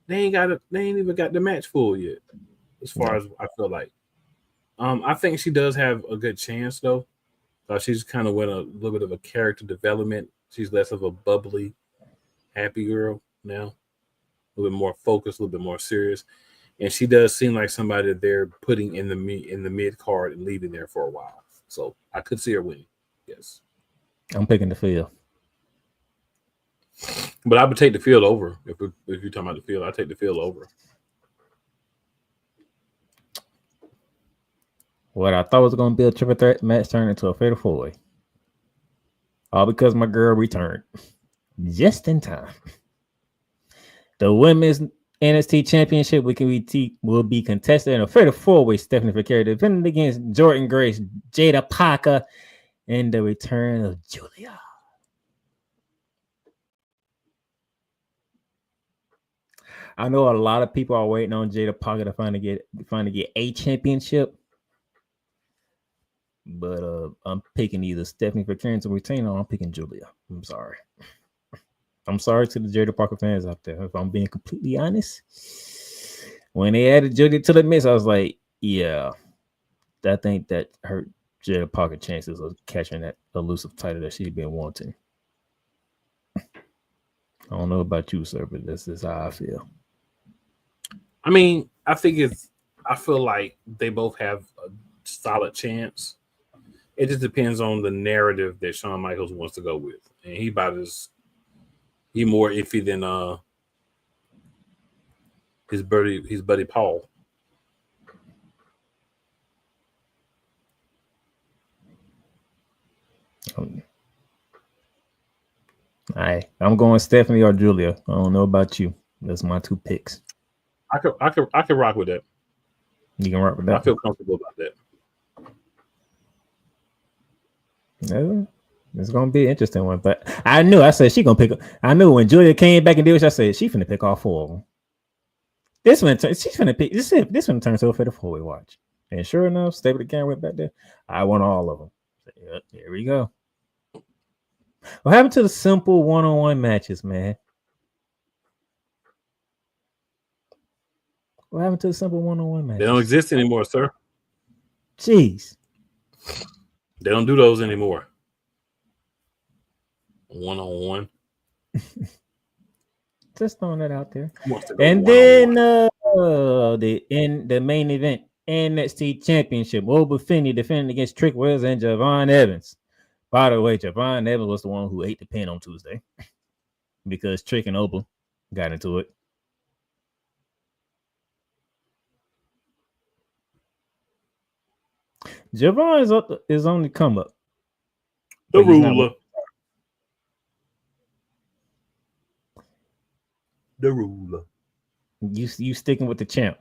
they ain't even got the match full yet. As far as I feel like, I think she does have a good chance though. She's kind of went a little bit of a character development. She's less of a bubbly, happy girl now. A little bit more focused, a little bit more serious, and she does seem like somebody that they're putting in the mid card and leaving there for a while. So I could see her winning. Yes, I'm picking the field. But I would take the field over if you're talking about the field. I take the field over. What I thought was going to be a triple threat match turned into a fatal four way. All because my girl returned just in time. The women's NXT Championship will be contested in a fatal four way. Stephanie Furcari defending against Jordan Grace, Jada Parker, and the return of Julia. I know a lot of people are waiting on Jada Parker to finally get a championship. But I'm picking either Stephanie Furcari to retain or I'm picking Julia. I'm sorry. I'm sorry to the Jada Parker fans out there. If I'm being completely honest, when they added Julia to the mix, I was like, yeah, I think that hurt Jada Parker chances of catching that elusive title that she's been wanting. I don't know about you, sir, but this is how I feel. I mean, I feel like they both have a solid chance. It just depends on the narrative that Shawn Michaels wants to go with, and he more iffy than his buddy Paul. I'm going Stephanie or Julia. I don't know about you. That's my two picks. I could rock with that. You can rock with that. I feel comfortable about that. Yeah, it's gonna be an interesting one. But I said she gonna pick up. I knew when Julia came back and did what I said, she finna pick all four of them. This one, she's finna pick. This one turns over for the four-way watch. And sure enough, Stable the Camera went back there. I won all of them. Yep, here we go. What happened to the simple one-on-one matches, man? What happened to the simple one-on-one matches? They don't exist anymore, sir. Jeez. They don't do those anymore. One-on-one. Just throwing that out there. And then the main event, NXT Championship, Oba Fini defending against Trick Williams and Javon Evans. By the way, Javon Evans was the one who ate the pin on Tuesday because Trick and Oba got into it. Javon is on the come up. The ruler. The ruler. You sticking with the champ.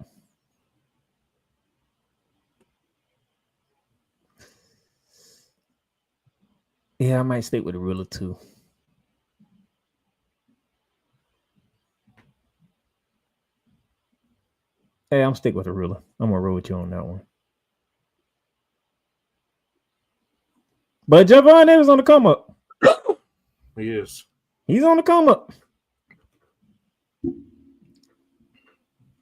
Yeah, I might stick with the ruler too. Hey, I'm sticking with the ruler. I'm gonna roll with you on that one. But Javon Evans on the come up. He is. He's on the come up.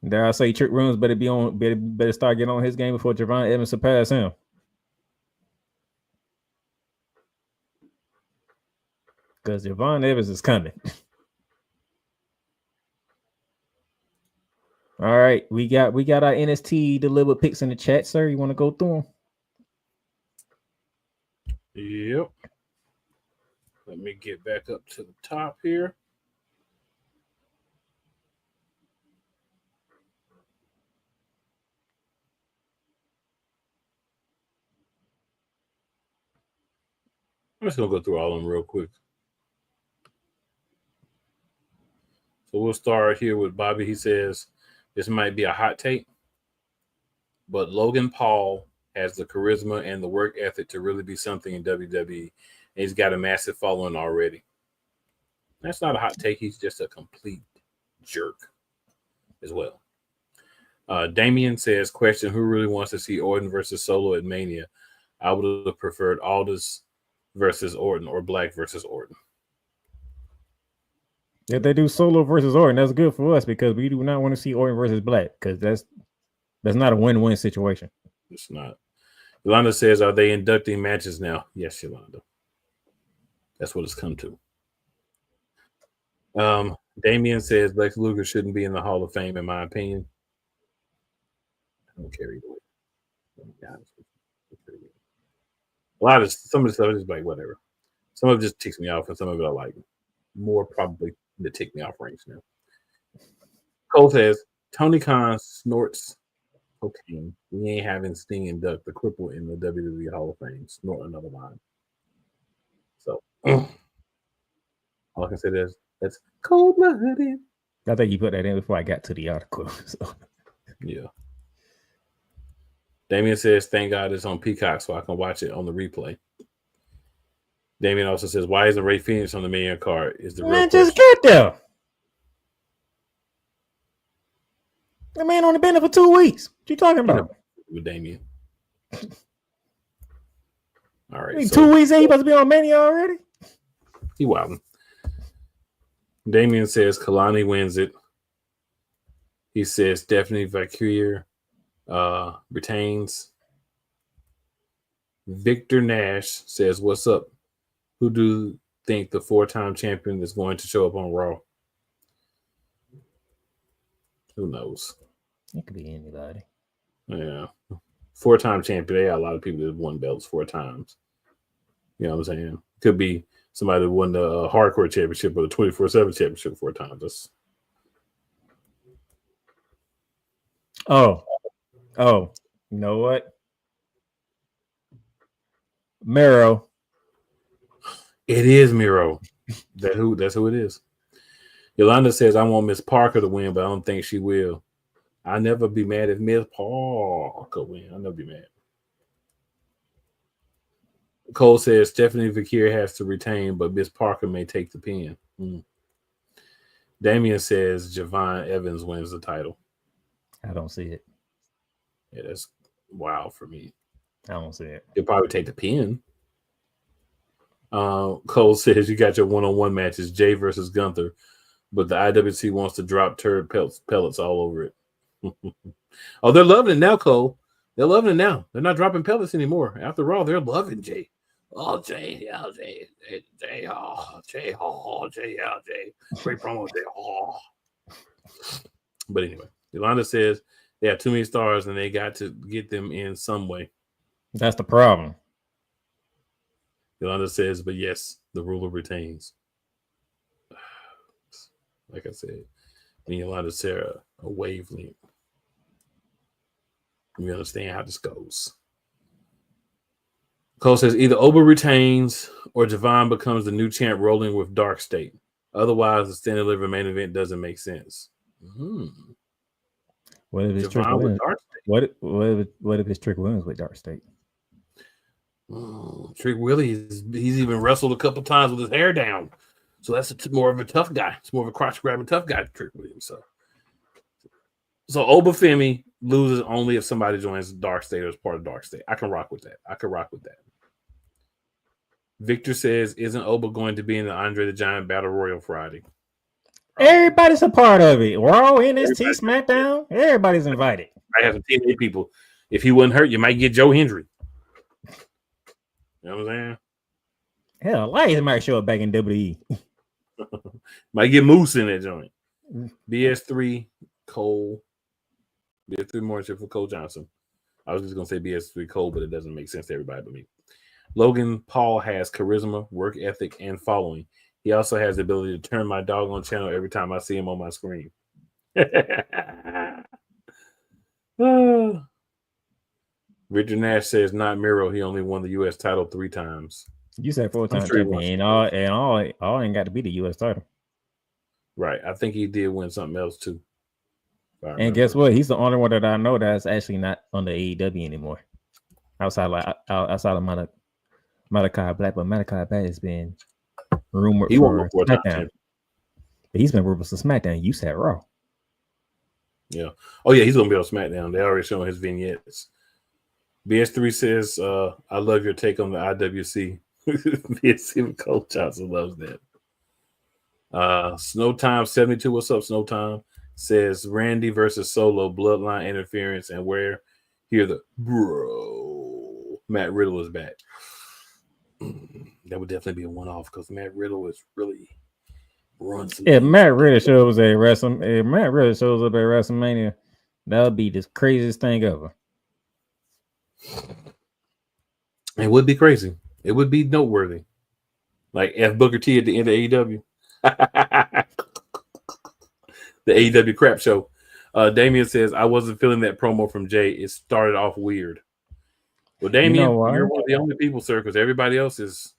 Dare I say, Trick Williams better start getting on his game before Javon Evans surpass him. Because Javon Evans is coming. All right, we got our NXT delivered picks in the chat, sir. You want to go through them? Yep. Let me get back up to the top here. I'm just gonna go through all of them real quick. So we'll start here with Bobby. He says this might be a hot take, but Logan Paul has the charisma and the work ethic to really be something in WWE. And he's got a massive following already. That's not a hot take. He's just a complete jerk as well. Damien says, question, who really wants to see Orton versus Solo at Mania? I would have preferred Aldis versus Orton or Black versus Orton. If they do Solo versus Orton, that's good for us because we do not want to see Orton versus Black because that's not a win-win situation. It's not. Yolanda says, are they inducting matches now? Yes, Yolanda. That's what it's come to. Damien says Lex Luger shouldn't be in the Hall of Fame, in my opinion. I don't care either way. Some of the stuff is like whatever. Some of it just ticks me off, and some of it I like more probably to take me off range now. Cole says Tony Khan snorts cocaine. We ain't having Sting induct the cripple in the WWE Hall of Fame. Snort another line. So all I can say is that's cold blooded. I think you put that in before I got to the article. So. Yeah. Damien says, thank God it's on Peacock so I can watch it on the replay. Damien also says, why isn't Ray Phoenix on the main card? Is the real just question. get there. The man only been there for 2 weeks. What you talking about? With Damien. All right. I mean, so 2 weeks in, he supposed to be on Mania already? He wilding. Damien says Kalani wins it. He says Stephanie Valkyrie retains. Victor Nash says, what's up? Who do you think the 4-time champion is going to show up on Raw? Who knows? It could be anybody. Yeah. 4-time champion. They got a lot of people that won belts 4 times. You know what I'm saying? Could be somebody that won the hardcore championship or the 24/7 championship 4 times. That's... Oh, you know what? Miro. It is Miro. That's who it is. Yolanda says, I want Miss Parker to win, but I don't think she will. I'll never be mad if Miss Parker win. I'll never be mad. Cole says Stephanie Valkyrie has to retain, but Miss Parker may take the pin. Damien says Javon Evans wins the title. I don't see it. Yeah, that's wild for me. I don't see it. He'll probably take the pin. Cole says you got your one-on-one matches, Jay versus Gunther, but the IWC wants to drop turd pellets all over it. Oh, they're loving it now, Cole. They're loving it now. They're not dropping pellets anymore. After all, they're loving Jay. Oh, Jay, yeah, Jay, oh, Jay, oh, Jay, yeah, Jay. Great promo, Jay, oh. But anyway, Yolanda says they have too many stars and they got to get them in some way. That's the problem. Yolanda says, but yes, the ruler retains. Like I said, and Yolanda Sarah a wavelength. We understand how this goes. Cole says either Oba retains or Javon becomes the new champ rolling with Dark State. Otherwise, the standard living main event doesn't make sense. What if it's Trick Williams? What if it's Trick Williams with Dark State? Trick Willie, he's even wrestled a couple times with his hair down. So that's more of a tough guy. It's more of a crotch-grabbing tough guy, Trick Williams. So Oba Femi loses only if somebody joins Dark State or is part of Dark State. I can rock with that. Victor says, isn't Oba going to be in the Andre the Giant Battle Royal Friday? Everybody's a part of it. Raw, NXT, SmackDown. Everybody's invited. I have some TNA people. If he wasn't hurt, you might get Joe Hendry. You know what I'm saying? Hell, Elias might show up back in WWE. Might get Moose in that joint. BS3 Cole. BS3 Morrison for Cole Johnson. I was just going to say BS3 Cole, but it doesn't make sense to everybody but me. Logan Paul has charisma, work ethic, and following. He also has the ability to turn my doggone channel every time I see him on my screen. Richard Nash says not Miro. He only won the U.S. title 3 times. You said 4-time champion, and all ain't got to be the U.S. title. Right. I think he did win something else too. And guess what? He's the only one that I know that's actually not on the AEW anymore. Outside of Malachi Black, but Malachi Black has been rumored for SmackDown. But he's been rumored for SmackDown. You said Raw. Yeah. Oh yeah, he's gonna be on SmackDown. They already showing his vignettes. BS3 says, I love your take on the IWC. BS3 Cole Johnson loves that. Snow Time 72. What's up, Snow Time? Says Randy versus Solo, bloodline interference, and where here the bro Matt Riddle is back. That would definitely be a one-off because Matt Riddle is really runs. If Matt Riddle shows up at WrestleMania, that would be the craziest thing ever. It would be crazy. It would be noteworthy. Like F Booker T at the end of AEW. The AEW crap show. Damien says, I wasn't feeling that promo from Jay. It started off weird. Well, You know Damien, why? you're one of the only people, sir, because everybody else is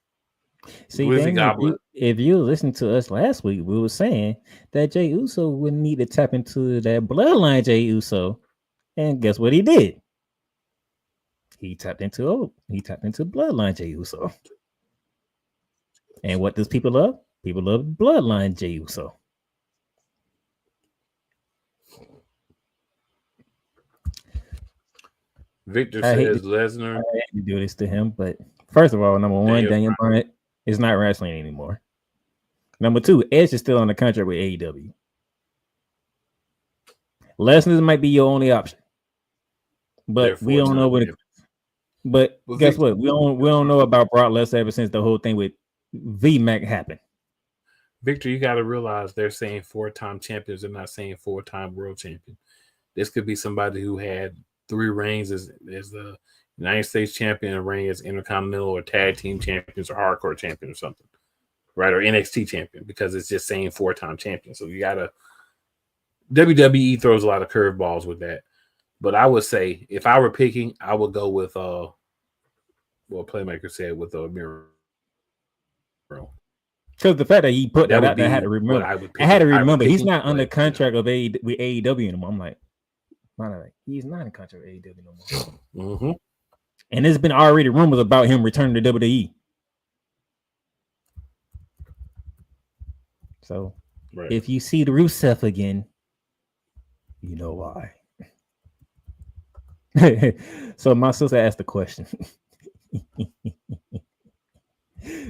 See, Glizzy Damien, Goblin. if you listened to us last week, we were saying that Jey Uso wouldn't need to tap into that bloodline Jey Uso, and guess what he did? He tapped into bloodline Jey Uso. And what does people love? People love bloodline Jey Uso. Victor I hate says Lesnar. to do this to him, but first of all, number one, Daniel Bryan Bryan is not wrestling anymore. Number two, Edge is still on the contract with AEW. Lesnar might be your only option, but Therefore, we don't know what. But guess Victor, what? We don't know about Brock Lesnar ever since the whole thing with VMAC happened. Victor, you got to realize they're saying 4-time champions. They're not saying 4-time world champion. This could be somebody who had 3 reigns as the United States champion and reign as Intercontinental or Tag Team champions or Hardcore champion or something, right? Or NXT champion, because it's just saying 4-time champion. So you got to WWE throws a lot of curveballs with that. But I would say if I were picking, I would go with what Playmaker said with Miro. Because the fact that he put that out there, I had to remember. I had to remember he's not under contract with AEW anymore. I'm like, he's not in contract with AEW no more. Mm-hmm. And there's been already rumors about him returning to WWE. So if you see the Rusev again, you know why. So my sister asked the question.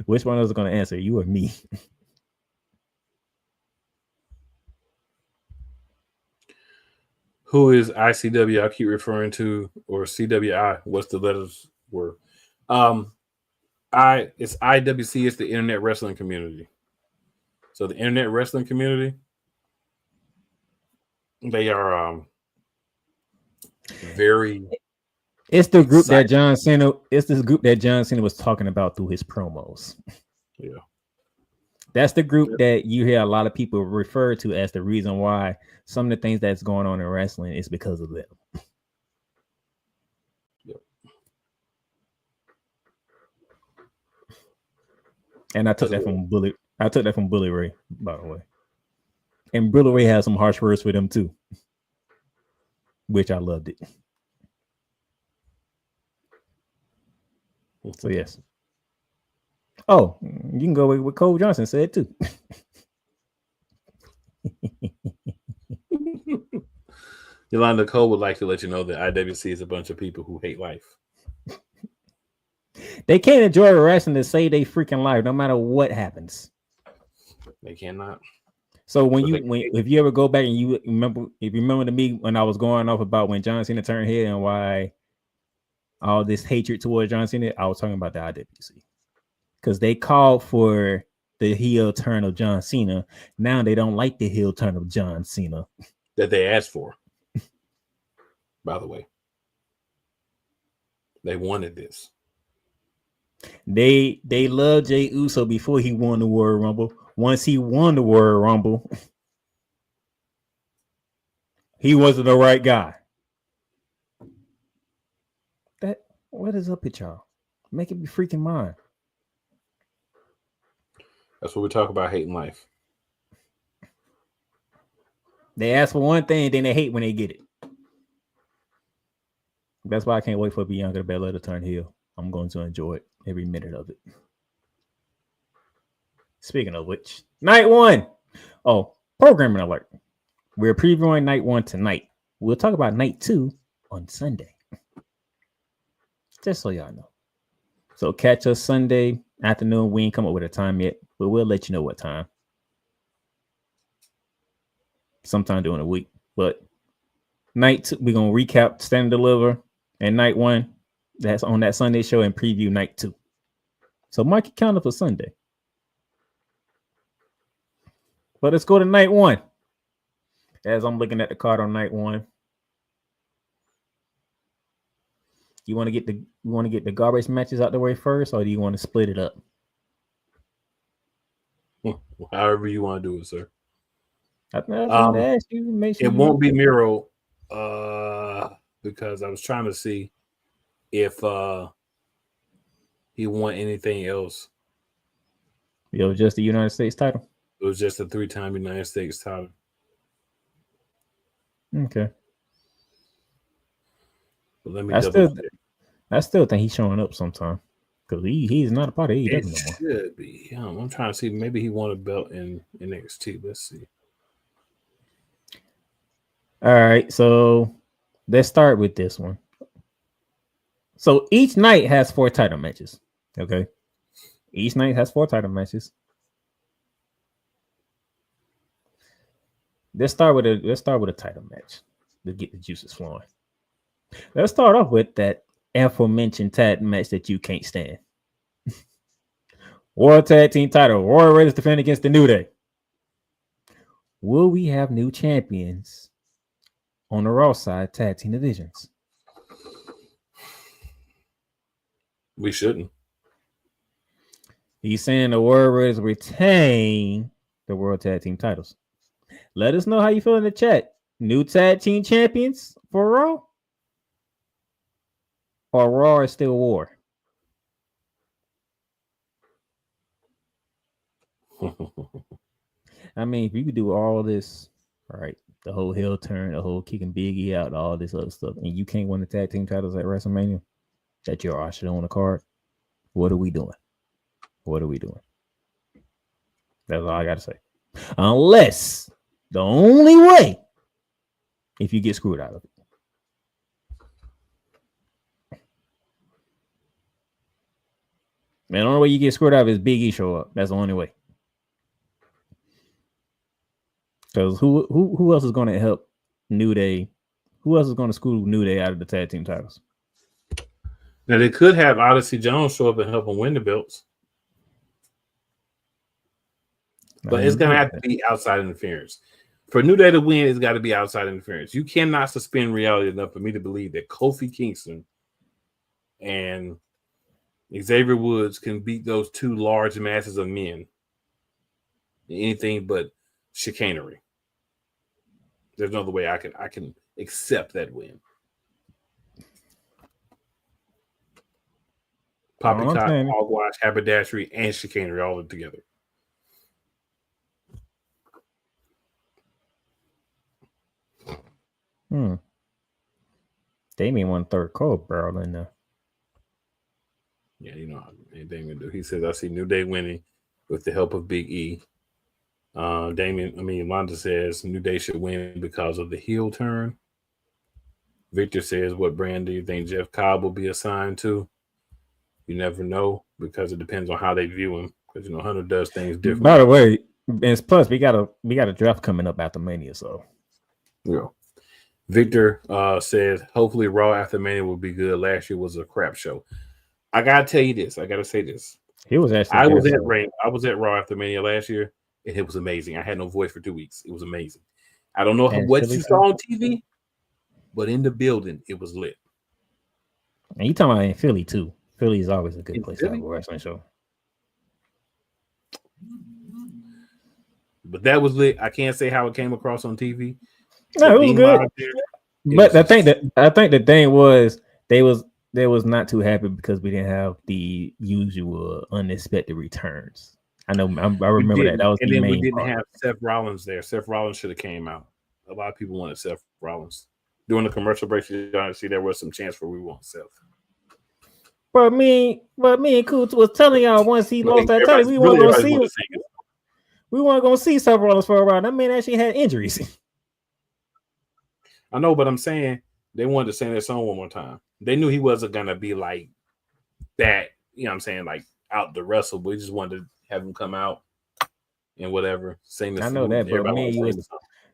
Which one was going to answer, you or me? Who is ICW? I keep referring to, or CWI. What's the letters were? It's IWC. It's the Internet Wrestling Community. So the Internet Wrestling Community, they are very. It's the group excited. That John Cena. It's this group that John Cena was talking about through his promos. Yeah, that's the group that you hear a lot of people refer to as the reason why some of the things that's going on in wrestling is because of them. Yep. And I took that from Bully. I took that from Bully Ray, by the way. And Bully Ray has some harsh words for them too, which I loved it. So yes. Oh, you can go with what Cole Johnson said too. Yolanda Cole would like to let you know that IWC is a bunch of people who hate life. They can't enjoy wrestling to save their freaking life, no matter what happens. They cannot. So if you ever go back and you remember to me when I was going off about when John Cena turned heel and why all this hatred towards John Cena, I was talking about the IWC. Because they called for the heel turn of John Cena. Now they don't like the heel turn of John Cena. That they asked for. By the way. They wanted this. They loved Jey Uso before he won the Royal Rumble. Once he won the Royal Rumble, he wasn't the right guy. What is up with y'all? Make it be freaking mine. That's what we talk about, hating life. They ask for one thing, then they hate when they get it. That's why I can't wait for Bianca Belair to turn heel. I'm going to enjoy it, every minute of it. Speaking of which, night 1. Oh, programming alert. We're previewing night 1 tonight. We'll talk about night 2 on Sunday. Just so y'all know. So catch us Sunday afternoon. We ain't come up with a time yet, but we'll let you know what time. Sometime during the week. But night 2, we're going to recap Stand and Deliver. And night 1, that's on that Sunday show, and preview night 2. So mark your calendar for Sunday. But let's go to night 1. As I'm looking at the card on night 1. You want to get the garbage matches out the way first, or do you want to split it up? However you want to do it, sir. I wanted to ask you. Make sure It won't be Miro, because I was trying to see if he won anything else. It was just the United States title. It was just a 3-time United States title. Okay. But let me double check. I still think he's showing up sometime because he's not a part of AEW It no more. should be. Yeah, I'm trying to see. Maybe he won a belt in NXT. Let's see. All right, so let's start with this one. So each night has 4 title matches. Okay, each night has 4 title matches. Let's start with a title match to get the juices flowing. Let's start off with that aforementioned tag match that you can't stand. World Tag Team title. Royal Raiders defend against the New Day. Will we have new champions on the Raw side tag team divisions? We shouldn't. He's saying the World Raiders retain the World Tag Team titles. Let us know how you feel in the chat. New tag team champions for Raw? Or Raw is still war? I mean, if you could do all this, all right, the whole heel turn, the whole kicking Biggie out, all this other stuff, and you can't win the tag team titles at WrestleMania, that you're ushered on the card, what are we doing? What are we doing? That's all I got to say. Unless the only way, if you get screwed out of it. Man, the only way you get screwed out of is Big E show up. That's the only way. Because who else is going to help New Day? Who else is going to screw New Day out of the tag team titles? Now they could have Odyssey Jones show up and help them win the belts, but it's going to have to be outside interference. For New Day to win, it's got to be outside interference. You cannot suspend reality enough for me to believe that Kofi Kingston and Xavier Woods can beat those 2 large masses of men in anything but chicanery. There's no other way I can accept that win. Poppycock, hogwash, haberdashery, and chicanery all together. Damien won 3rd cold barrel in there. Yeah, you know anything to do. He says, I see New Day winning with the help of Big E. Londa says New Day should win because of the heel turn. Victor says, what brand do you think Jeff Cobb will be assigned to? You never know because it depends on how they view him. Because Hunter does things differently. By the way, and plus we got a draft coming up after Mania, so yeah. Victor says, hopefully Raw after Mania will be good. Last year was a crap show. I gotta tell you this. I gotta say this. He was actually. I was at Raw after Mania last year, and it was amazing. I had no voice for 2 weeks. It was amazing. I don't know what you saw on TV, but in the building, it was lit. And you talking about in Philly too? Philly is always a good place to have a wrestling show. But that was lit. I can't say how it came across on TV. No, it was good. But I think the thing was they was not too happy because we didn't have the usual unexpected returns. I know. I remember that. That was and the then main we didn't part. have Seth Rollins there. Seth Rollins should have came out. A lot of people wanted Seth Rollins. During the commercial break, you see there was some chance for we want Seth. But me and Coots was telling y'all once he lost that title, we weren't gonna see. We weren't gonna see Seth Rollins for a while. That man actually had injuries. I know, but I'm saying they wanted to sing that song one more time. They knew he wasn't gonna be like that. You know what I'm saying? Like out to wrestle, but we just wanted to have him come out and whatever. Sing the I know that, but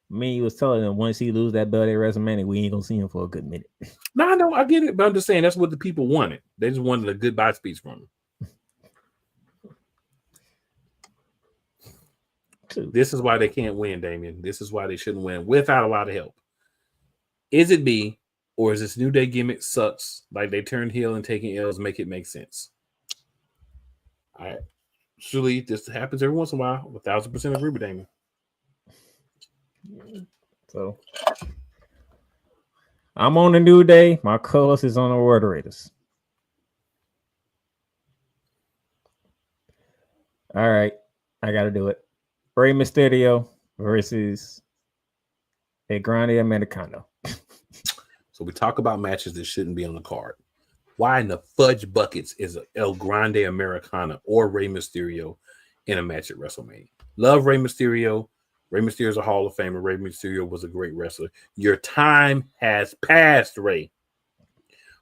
me was telling him once he lose that belt at WrestleMania, we ain't gonna see him for a good minute. No, I know, I get it, but I'm just saying that's what the people wanted. They just wanted a goodbye speech from him. This is why they can't win, Damien. This is why they shouldn't win without a lot of help. Is it B, or is this New Day gimmick sucks? Like they turned heel and taking L's make it make sense. All right. Surely this happens every once in a while. 1,000% agree with Damien. So I'm on the New Day. My co-host is on the World Raiders. All right, I got to do it. Rey Mysterio versus a Grande Americano. So we talk about matches that shouldn't be on the card. Why in the fudge buckets is El Grande Americana or Rey Mysterio in a match at WrestleMania? Love Rey Mysterio. Rey Mysterio is a Hall of Famer. Rey Mysterio was a great wrestler. Your time has passed, Rey.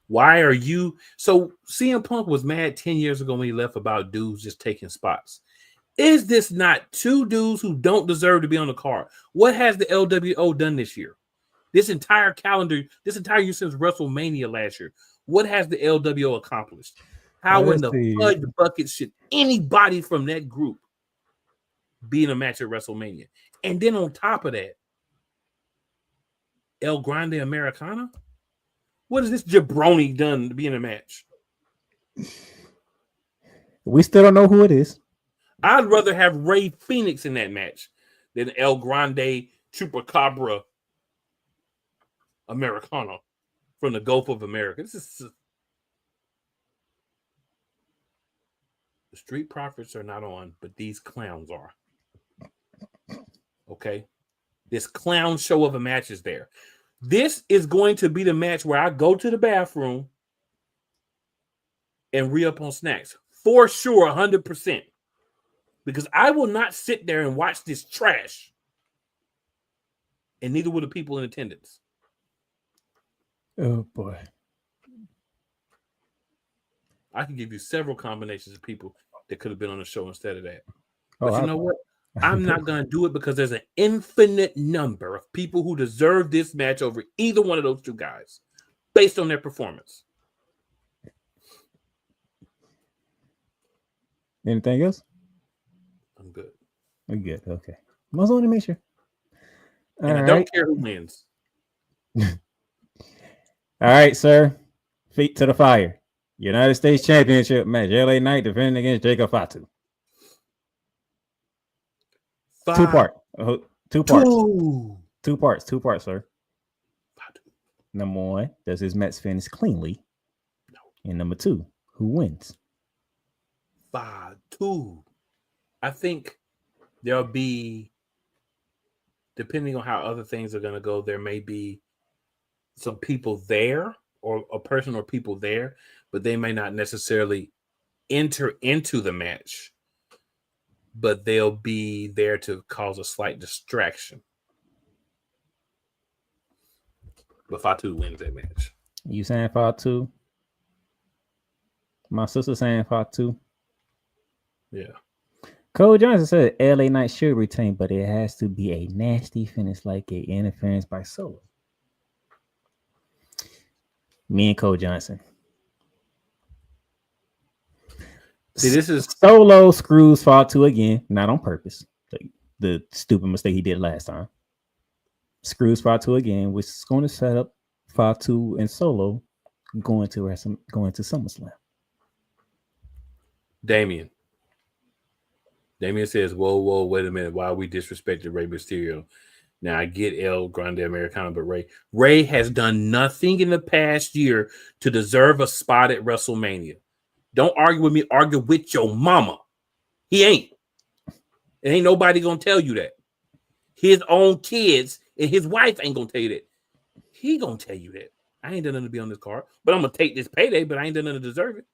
Why are you... So CM Punk was mad 10 years ago when he left about dudes just taking spots. Is this not two dudes who don't deserve to be on the card? What has the LWO done this year? This entire calendar, this entire year since WrestleMania last year, what has the LWO accomplished? How in the fudge bucket should anybody from that group be in a match at WrestleMania? And then on top of that, El Grande Americana? What has this jabroni done to be in a match? We still don't know who it is. I'd rather have Rey Fenix in that match than El Grande Chupacabra Americana from the Gulf of America. This is... The Street Profits are not on, but these clowns are. Okay? This clown show of a match is there. This is going to be the match where I go to the bathroom and re-up on snacks. For sure, 100%. Because I will not sit there and watch this trash. And neither will the people in attendance. Oh, boy. I can give you several combinations of people that could have been on the show instead of that. But you know what? I'm not going to do it because there's an infinite number of people who deserve this match over either one of those two guys based on their performance. Anything else? I'm good. I'm good. Okay. I was want to make sure. And I don't care who wins. All right, sir. Feet to the fire. United States Championship match. LA Knight defending against Jacob Fatu. Two parts, sir. Number one, does his match finish cleanly? No. And number two, who wins? Fatu. I think there'll be, depending on how other things are going to go, there may be some people there or a person or people there, but they may not necessarily enter into the match. But they'll be there to cause a slight distraction. But Fatu wins that match. You saying Fatu? My sister saying Fatu. Yeah. Cole Johnson said LA Knight should retain, but it has to be a nasty finish like a interference by Solo. Me and Cole Johnson. See, this is Solo screws Fatu again, not on purpose. Like the stupid mistake he did last time. Screws Fatu again, which is going to set up Fatu and Solo going to SummerSlam. Damien says, whoa, wait a minute. Why are we disrespecting Rey Mysterio? Now, I get El Grande Americano, but Rey has done nothing in the past year to deserve a spot at WrestleMania. Don't argue with me. Argue with your mama. He ain't. And ain't nobody going to tell you that. His own kids and his wife ain't going to tell you that. He going to tell you that. I ain't done nothing to be on this card, but I'm going to take this payday, but I ain't done nothing to deserve it.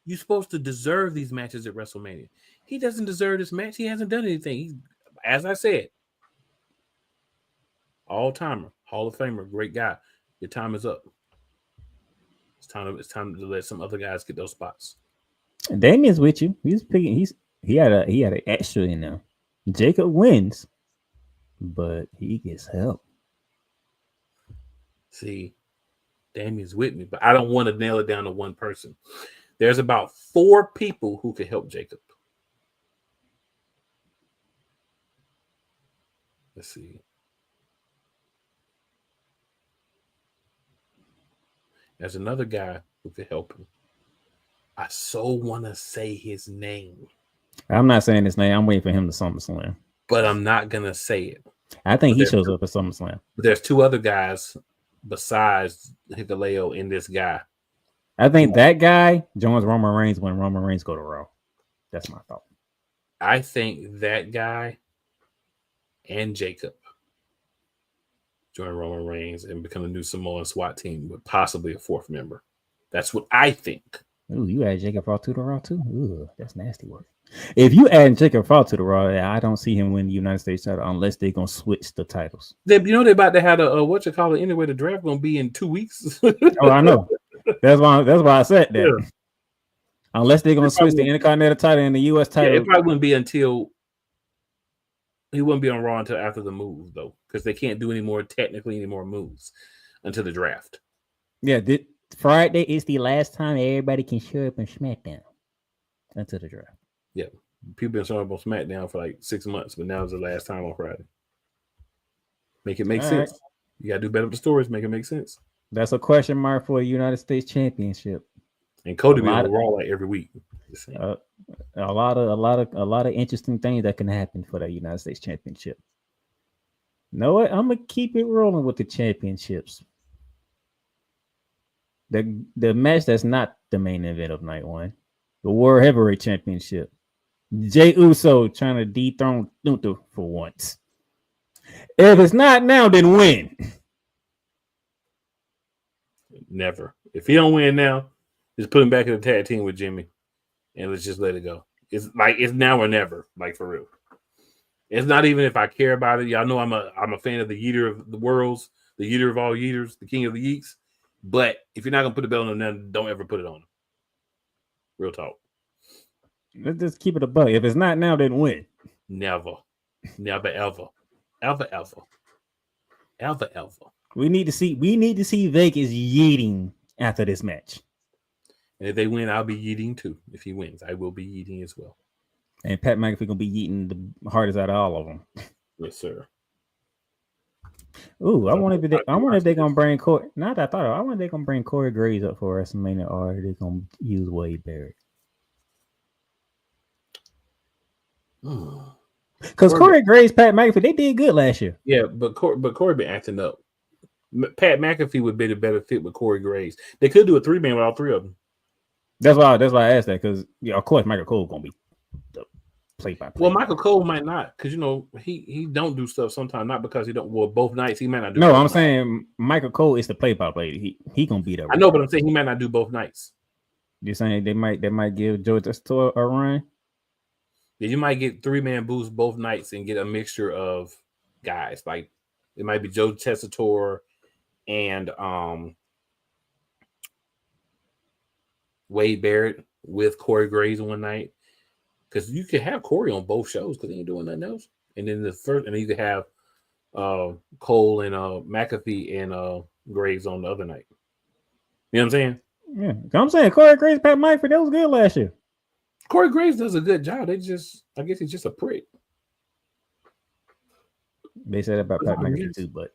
You're supposed to deserve these matches at WrestleMania. He doesn't deserve this match. He hasn't done anything. He's, as I said, all-timer, Hall of Famer, great guy. Your time is up. It's time to let some other guys get those spots. Damien's with you. He's picking. He had an extra in there. Jacob wins, but he gets help. See, Damien's with me, but I don't want to nail it down to one person. There's about 4 people who could help Jacob. Let's see. There's another guy who could help him. I so want to say his name. I'm not saying his name. I'm waiting for him to SummerSlam. But I'm not going to say it. I think But he there's shows up at SummerSlam. but there's two other guys besides Hikuleo and this guy. I think that guy joins Roman Reigns when Roman Reigns go to Raw. That's my thought. I think that guy and Jacob join Roman Reigns and become a new Samoan SWAT team with possibly a fourth member. That's what I think. Ooh, you add Jacob Fatu to Raw too? Ooh, that's nasty work. If you add Jacob Fatu to Raw, I don't see him win the United States title unless they're gonna switch the titles. They're about to have a what you call it anyway. The draft gonna be in 2 weeks. Oh, I know. That's why I said that. Yeah. Unless they're gonna switch the Intercontinental title and the US title. Yeah, it probably wouldn't be until he wouldn't be on Raw until after the move though, because they can't do any more moves until the draft. Yeah, Friday is the last time everybody can show up on SmackDown until the draft. Yeah, people been showing up on SmackDown for like 6 months, but now is the last time on Friday. Make it make sense. Right. You gotta do better with the stories. Make it make sense. That's a question mark for a United States Championship. And Cody be on Raw like every week. A lot of interesting things that can happen for the United States Championship. You know what? I'm gonna keep it rolling with the championships. The match that's not the main event of night one, the World Heavyweight Championship. Jey Uso trying to dethrone Gunther for once. If it's not now, then when? Never. If he don't win now, just put him back in the tag team with Jimmy, and let's just let it go. It's now or never, like for real. It's not even if I care about it. Y'all know I'm a fan of the Yeeter of the worlds, the Yeeter of all Yeeters, the King of the Yeeks. But if you're not gonna put the belt on him, don't ever put it on him. Real talk. Let's just keep it a buck. If it's not now, then when? Never, ever. We need to see Vegas yeeting after this match. And if they win, I'll be yeeting too. If he wins, I will be yeeting as well. And Pat McAfee gonna be yeeting the hardest out of all of them. Yes, sir. Ooh, I wonder if they're gonna bring Corey. Not that I thought of. I wonder if they're gonna bring Corey Graves up for WrestleMania, or are they gonna use Wade Barrett? Because Corey Graves, Pat McAfee, they did good last year. Yeah, but Corey been acting up. Pat McAfee would be a better fit with Corey Graves. They could do a 3-man with all three of them. That's why I asked that, because of course Michael Cole gonna be the play-by-play. Well, Michael Cole might not, because he don't do stuff sometimes, not because he don't. Well, both nights he might not do. No, I'm saying Michael Cole is the play-by-play. He gonna be there. I know, but I'm saying he might not do both nights. You're saying they might give Joe Tessitore a run? Yeah, you might get 3-man boosts both nights and get a mixture of guys. Like it might be Joe Tessitore and Wade Barrett with Corey Graves one night, because you could have Corey on both shows because he ain't doing nothing else. And then you could have Cole and McAfee and Graves on the other night. You know what I'm saying? Yeah, I'm saying Corey Graves, Pat McAfee, that was good last year. Corey Graves does a good job. I guess he's just a prick. They said about Pat McAfee too, but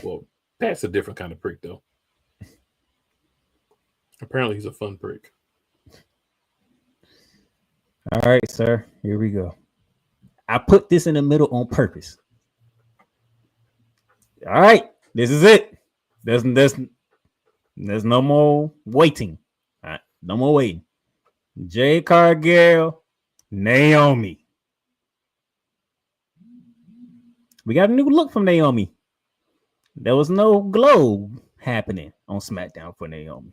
Well, Pat's a different kind of prick though. Apparently, he's a fun prick. All right, sir. Here we go. I put this in the middle on purpose. All right, this is it. There's no more waiting. All right, no more waiting. Jade Cargill, Naomi. We got a new look from Naomi. There was no glow happening on SmackDown for Naomi.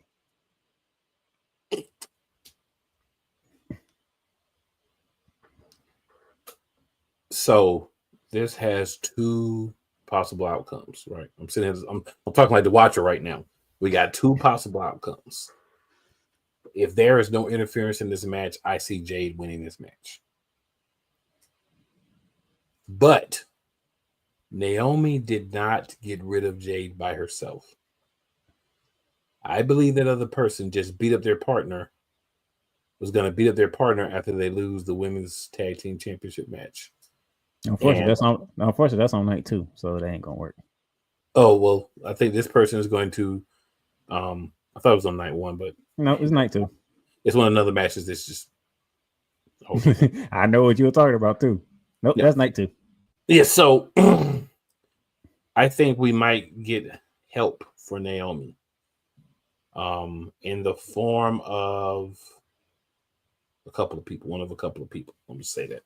So this has two possible outcomes, right? I'm talking like the watcher right now. We got two possible outcomes. If there is no interference in this match, I see Jade winning this match. But Naomi did not get rid of Jade by herself. I believe that other person just beat up their partner, was going to beat up their partner after they lose the women's tag team championship match. Unfortunately, that's on night 2, so that ain't gonna work. Oh well, I think this person is going to. I thought it was on night 1, but no, it's night 2. It's one of another matches. That's just. I know what you were talking about too. Nope, yeah. That's night 2. Yeah, so I think we might get help for Naomi. In the form of a couple of people, one of a couple of people. Let me say that.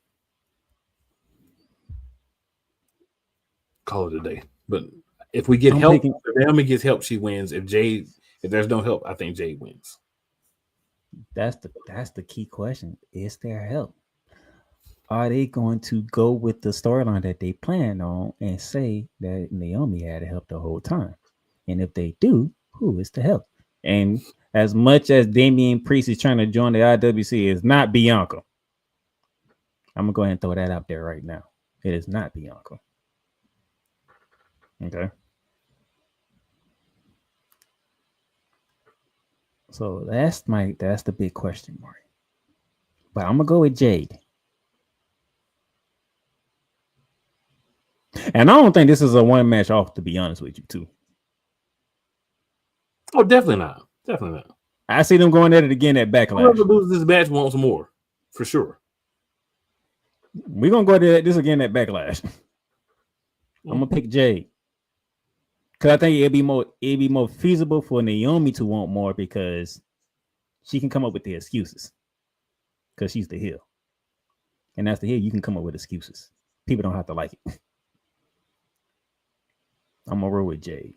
Call it a day. But if we get I'm help, picking. if Naomi gets help, she wins. If there's no help, I think Jade wins. That's the key question. Is there help? Are they going to go with the storyline that they plan on and say that Naomi had to help the whole time? And if they do, who is the help? And as much as Damian Priest is trying to join the IWC, it's not Bianca. I'm gonna go ahead and throw that out there right now. It is not Bianca. Okay. So that's the big question mark. But I'm gonna go with Jade. And I don't think this is a one match off, to be honest with you, too. Oh, definitely not. Definitely not. I see them going at it again at Whoever Backlash. loses this match wants more, for sure. We're gonna go at this again at Backlash. I'm gonna pick Jade. Cause I think it'd be more feasible for Naomi to want more because she can come up with the excuses. Cause she's the heel. And as the heel, you can come up with excuses. People don't have to like it. I'm gonna roll with Jade.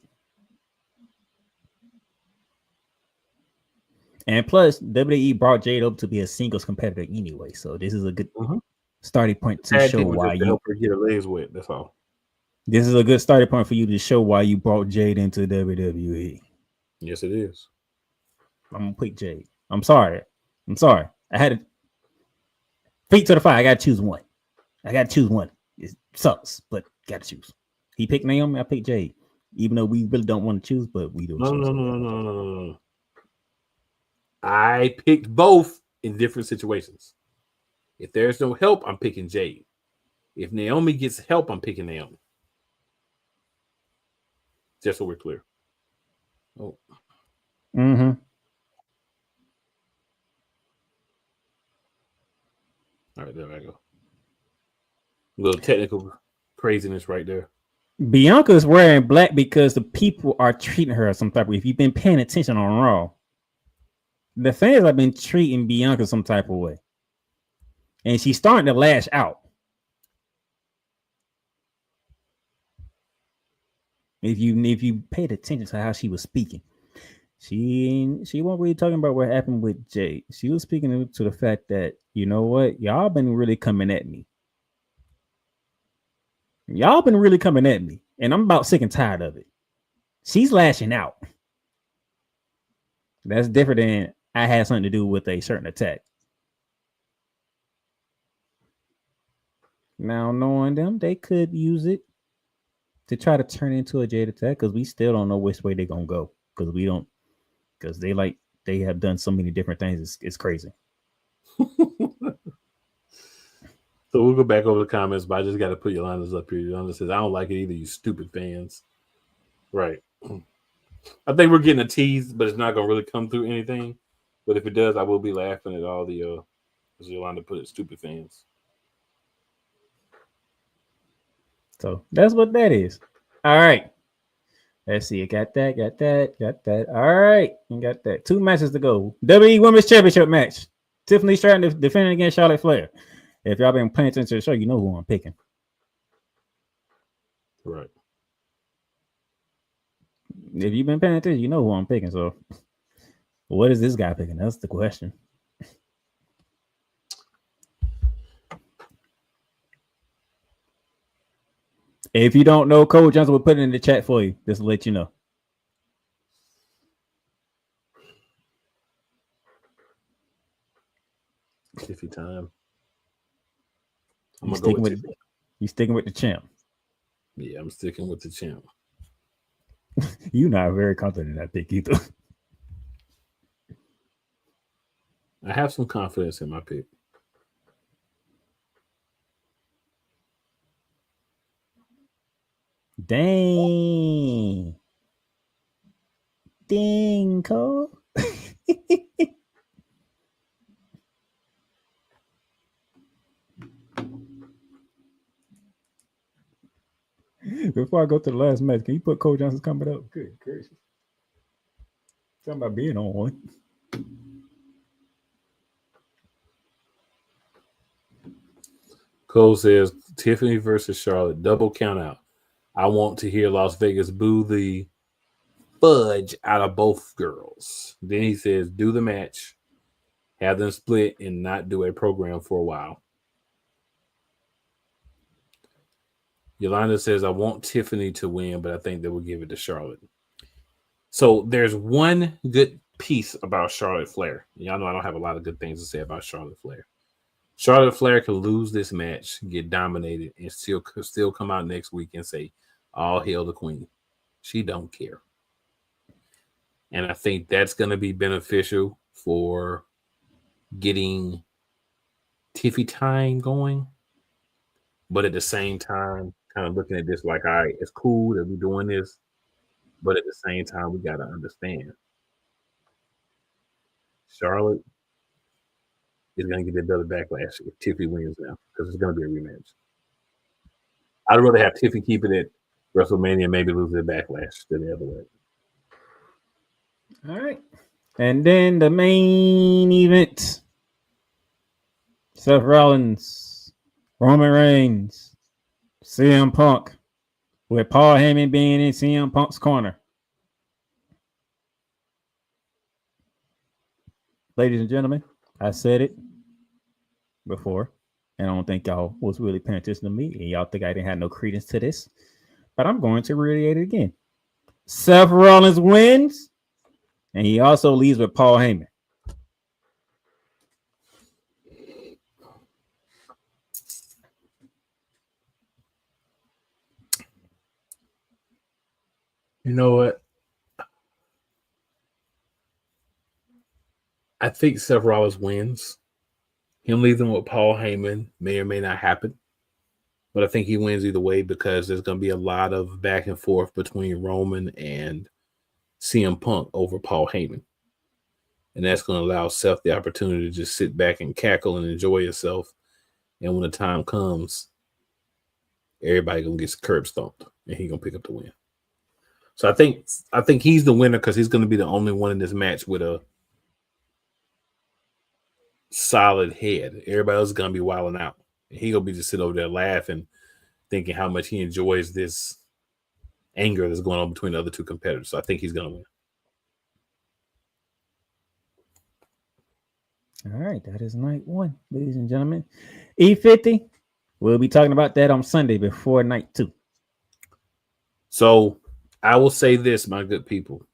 And plus, WWE brought Jade up to be a singles competitor anyway. So this is a good starting point to Tag show team was why just to help her get her legs wet. That's all. this is a good starting point for you to show why you brought Jade into WWE. Yes, it is. I'm gonna pick Jade. I'm sorry. I had to feet to the fire. I gotta choose one. It sucks, but gotta choose. He picked Naomi, I picked Jade. Even though we really don't want to choose, but we do No, choose. no, no, no, no, no, no, no. I picked both in different situations. If there's no help, I'm picking Jade. If Naomi gets help, I'm picking Naomi. Just so we're clear. Oh. Mm-hmm. All right, there I go. A little technical craziness right there. Bianca is wearing black because the people are treating her some type of way. If you've been paying attention on Raw, the fans have been treating Bianca some type of way. And she's starting to lash out. If you paid attention to how she was speaking, she wasn't really talking about what happened with Jay. She was speaking to the fact that, you know what, y'all been really coming at me. And I'm about sick and tired of it. She's lashing out. That's different than I had something to do with a certain attack. Now, knowing them, they could use it to try to turn into a Jade attack because we still don't know which way they're gonna go because they have done so many different things. It's crazy. So we'll go back over the comments, but I just got to put Yolanda's up here. Yolanda says, I don't like it either, you stupid fans. Right. I think we're getting a tease, but it's not going to really come through anything. But if it does, I will be laughing at all the, as Yolanda put it, stupid fans. So that's what that is. All right. Let's see. Got that. All right. You got that. 2 matches to go. WWE Women's Championship match. Tiffany Stratton defending against Charlotte Flair. If y'all been paying attention to the show, you know who I'm picking. Right. If you've been paying attention, you know who I'm picking. So what is this guy picking? That's the question. If you don't know, Cole Johnson will put it in the chat for you, just to let you know. Tiffy time. You sticking with the champ. Yeah, I'm sticking with the champ. You're not very confident in that pick either. I have some confidence in my pick. Dang, Cole. Before I go to the last match, can you put Cole Johnson's coming up? Good gracious. Talking about being on one. Cole says Tiffany versus Charlotte, double count out. I want to hear Las Vegas boo the fudge out of both girls. Then he says, do the match, have them split, and not do a program for a while. Yolanda says, I want Tiffany to win, but I think they will give it to Charlotte. So there's one good piece about Charlotte Flair. Y'all know I don't have a lot of good things to say about Charlotte Flair. Charlotte Flair could lose this match, get dominated, and still come out next week and say, all hail the queen. She don't care. And I think that's going to be beneficial for getting Tiffy time going. But at the same time, kind of looking at this like, all right, it's cool that we're doing this. But at the same time, we got to understand Charlotte is going to get another backlash if Tiffy wins now because it's going to be a rematch. I'd rather have Tiffy keep it at WrestleMania and maybe lose the backlash than the other way. All right. And then the main event. Seth Rollins, Roman Reigns, CM Punk, with Paul Heyman being in CM Punk's corner. Ladies and gentlemen, I said it before, and I don't think y'all was really paying attention to me, and y'all think I didn't have no credence to this, but I'm going to reiterate it again. Seth Rollins wins, and he also leaves with Paul Heyman. You know what? I think Seth Rollins wins. Him leaving with Paul Heyman may or may not happen. But I think he wins either way because there's going to be a lot of back and forth between Roman and CM Punk over Paul Heyman. And that's going to allow Seth the opportunity to just sit back and cackle and enjoy himself. And when the time comes, everybody going to get curb stomped and he's going to pick up the win. So I think he's the winner because he's going to be the only one in this match with a solid head. Everybody else is going to be wilding out. He going to be just sitting over there laughing, thinking how much he enjoys this anger that's going on between the other two competitors. So I think he's going to win. All right, that is night one, ladies and gentlemen. E50, we'll be talking about that on Sunday before night two. So I will say this, my good people.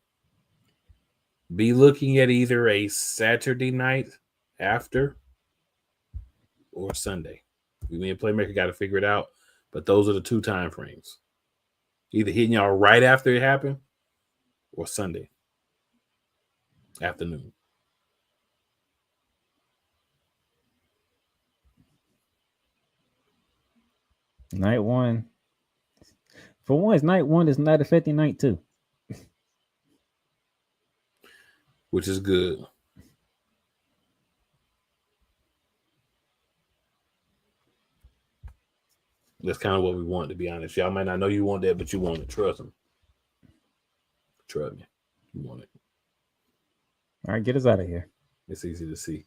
Be looking at either a Saturday night after or Sunday. We and Playmaker got to figure it out, but those are the two time frames. Either hitting y'all right after it happened or Sunday afternoon. Night one. For once, night one is not affecting night two. Which is good. That's kind of what we want, to be honest. Y'all might not know you want that, but you want it. Trust them. Trust me. You want it. All right, get us out of here. It's easy to see.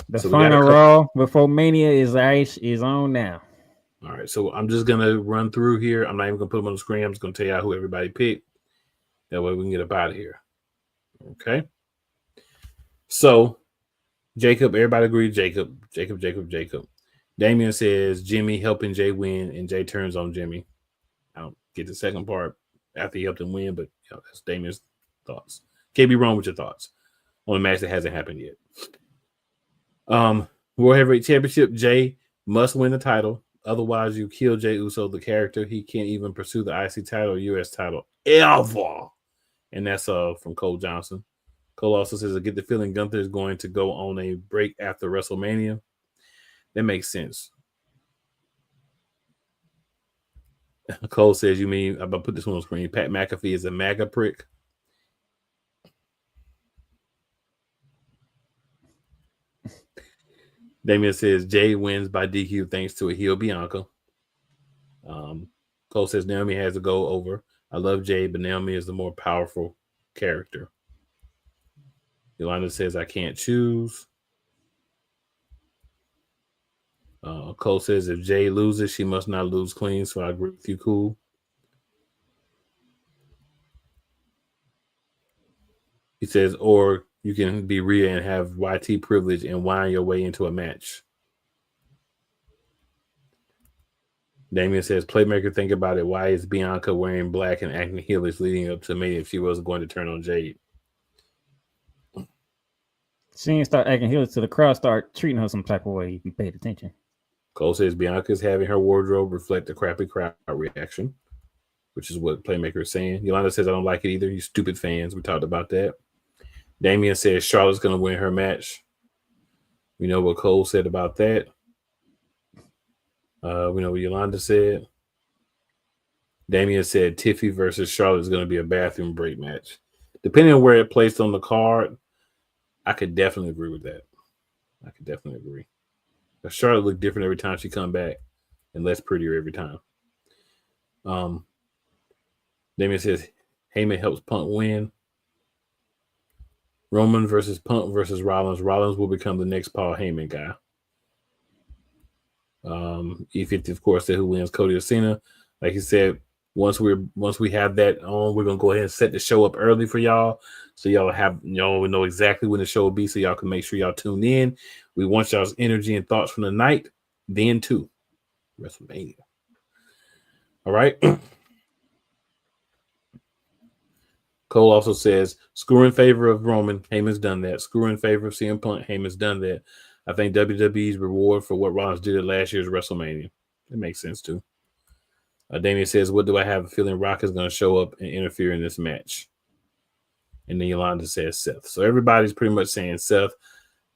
The final Raw before Mania is on now. All right, so I'm just going to run through here. I'm not even going to put them on the screen. I'm just going to tell you who everybody picked. That way we can get up out of here. Okay? So, Jacob, everybody agreed Jacob. Damian says Jimmy helping Jay win, and Jay turns on Jimmy. I don't get the second part after he helped him win, but that's Damian's thoughts. Can't be wrong with your thoughts on a match that hasn't happened yet. World Heavyweight Championship, Jay must win the title. Otherwise, you kill Jey Uso, the character. He can't even pursue the IC title or US title ever. And that's from Cole Johnson. Cole also says, I get the feeling Gunther is going to go on a break after WrestleMania. That makes sense. Cole says, you mean, I'm going to put this one on the screen. Pat McAfee is a MAGA prick. Damian says Jay wins by DQ thanks to a heel Bianca. Cole says Naomi has to go over. I love Jade, but Naomi is the more powerful character. Yolanda says I can't choose. Cole says if Jade loses, she must not lose clean. So I agree with you, cool. He says, or you can be Rhea and have YT privilege and wind your way into a match. Damien says, Playmaker, think about it. Why is Bianca wearing black and acting heelish leading up to me if she wasn't going to turn on Jade? She didn't start acting heelish till the crowd start treating her some type of way if you paid attention. Cole says Bianca's having her wardrobe reflect the crappy crowd reaction, which is what Playmaker is saying. Yolanda says, I don't like it either. You stupid fans. We talked about that. Damien says Charlotte's going to win her match. We know what Cole said about that. We know what Yolanda said. Damien said Tiffy versus Charlotte is going to be a bathroom break match. Depending on where it placed on the card, I could definitely agree with that. I could definitely agree. But Charlotte looked different every time she come back and less prettier every time. Damien says Heyman helps Punk win. Roman versus Punk versus Rollins. Rollins will become the next Paul Heyman guy. E50, of course, said who wins, Cody or Cena. Like he said, once we have that on, we're gonna go ahead and set the show up early for y'all, so y'all know exactly when the show will be, so y'all can make sure y'all tune in. We want y'all's energy and thoughts from the night, then too, WrestleMania. All right. Cole also says, screw in favor of Roman, Heyman's done that. Screw in favor of CM Punk, Heyman's done that. I think WWE's reward for what Rollins did at last year's WrestleMania. It makes sense too. Damien says, what do I have a feeling Rock is going to show up and interfere in this match? And then Yolanda says Seth. So everybody's pretty much saying Seth.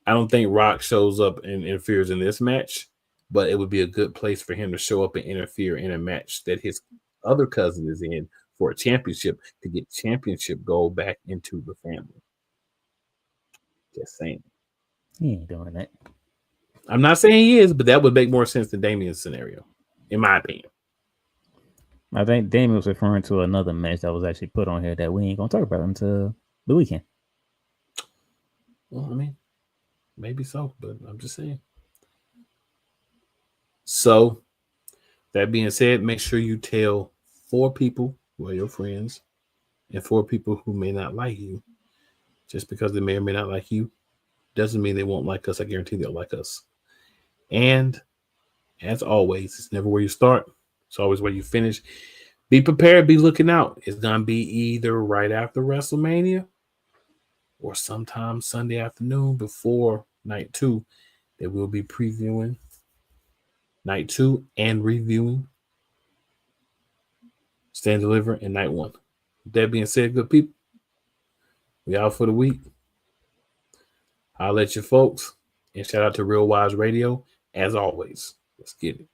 I don't think Rock shows up and interferes in this match, but it would be a good place for him to show up and interfere in a match that his other cousin is in for a championship to get championship gold back into the family. Just saying. He ain't doing that. I'm not saying he is, but that would make more sense than Damien's scenario, in my opinion. I think Damien was referring to another match that was actually put on here that we ain't gonna talk about until the weekend. Well, I mean, maybe so, but I'm just saying. So, that being said, make sure you tell 4 people who are your friends and 4 people who may not like you. Just because they may or may not like you doesn't mean they won't like us. I guarantee they'll like us. And as always, it's never where you start. It's always where you finish. Be prepared. Be looking out. It's going to be either right after WrestleMania or sometime Sunday afternoon before night 2 that we'll be previewing night 2 and reviewing Stand Deliver and night 1. With that being said, good people, we out for the week. I'll let you folks, and shout out to Real Wise Radio. As always, let's get it.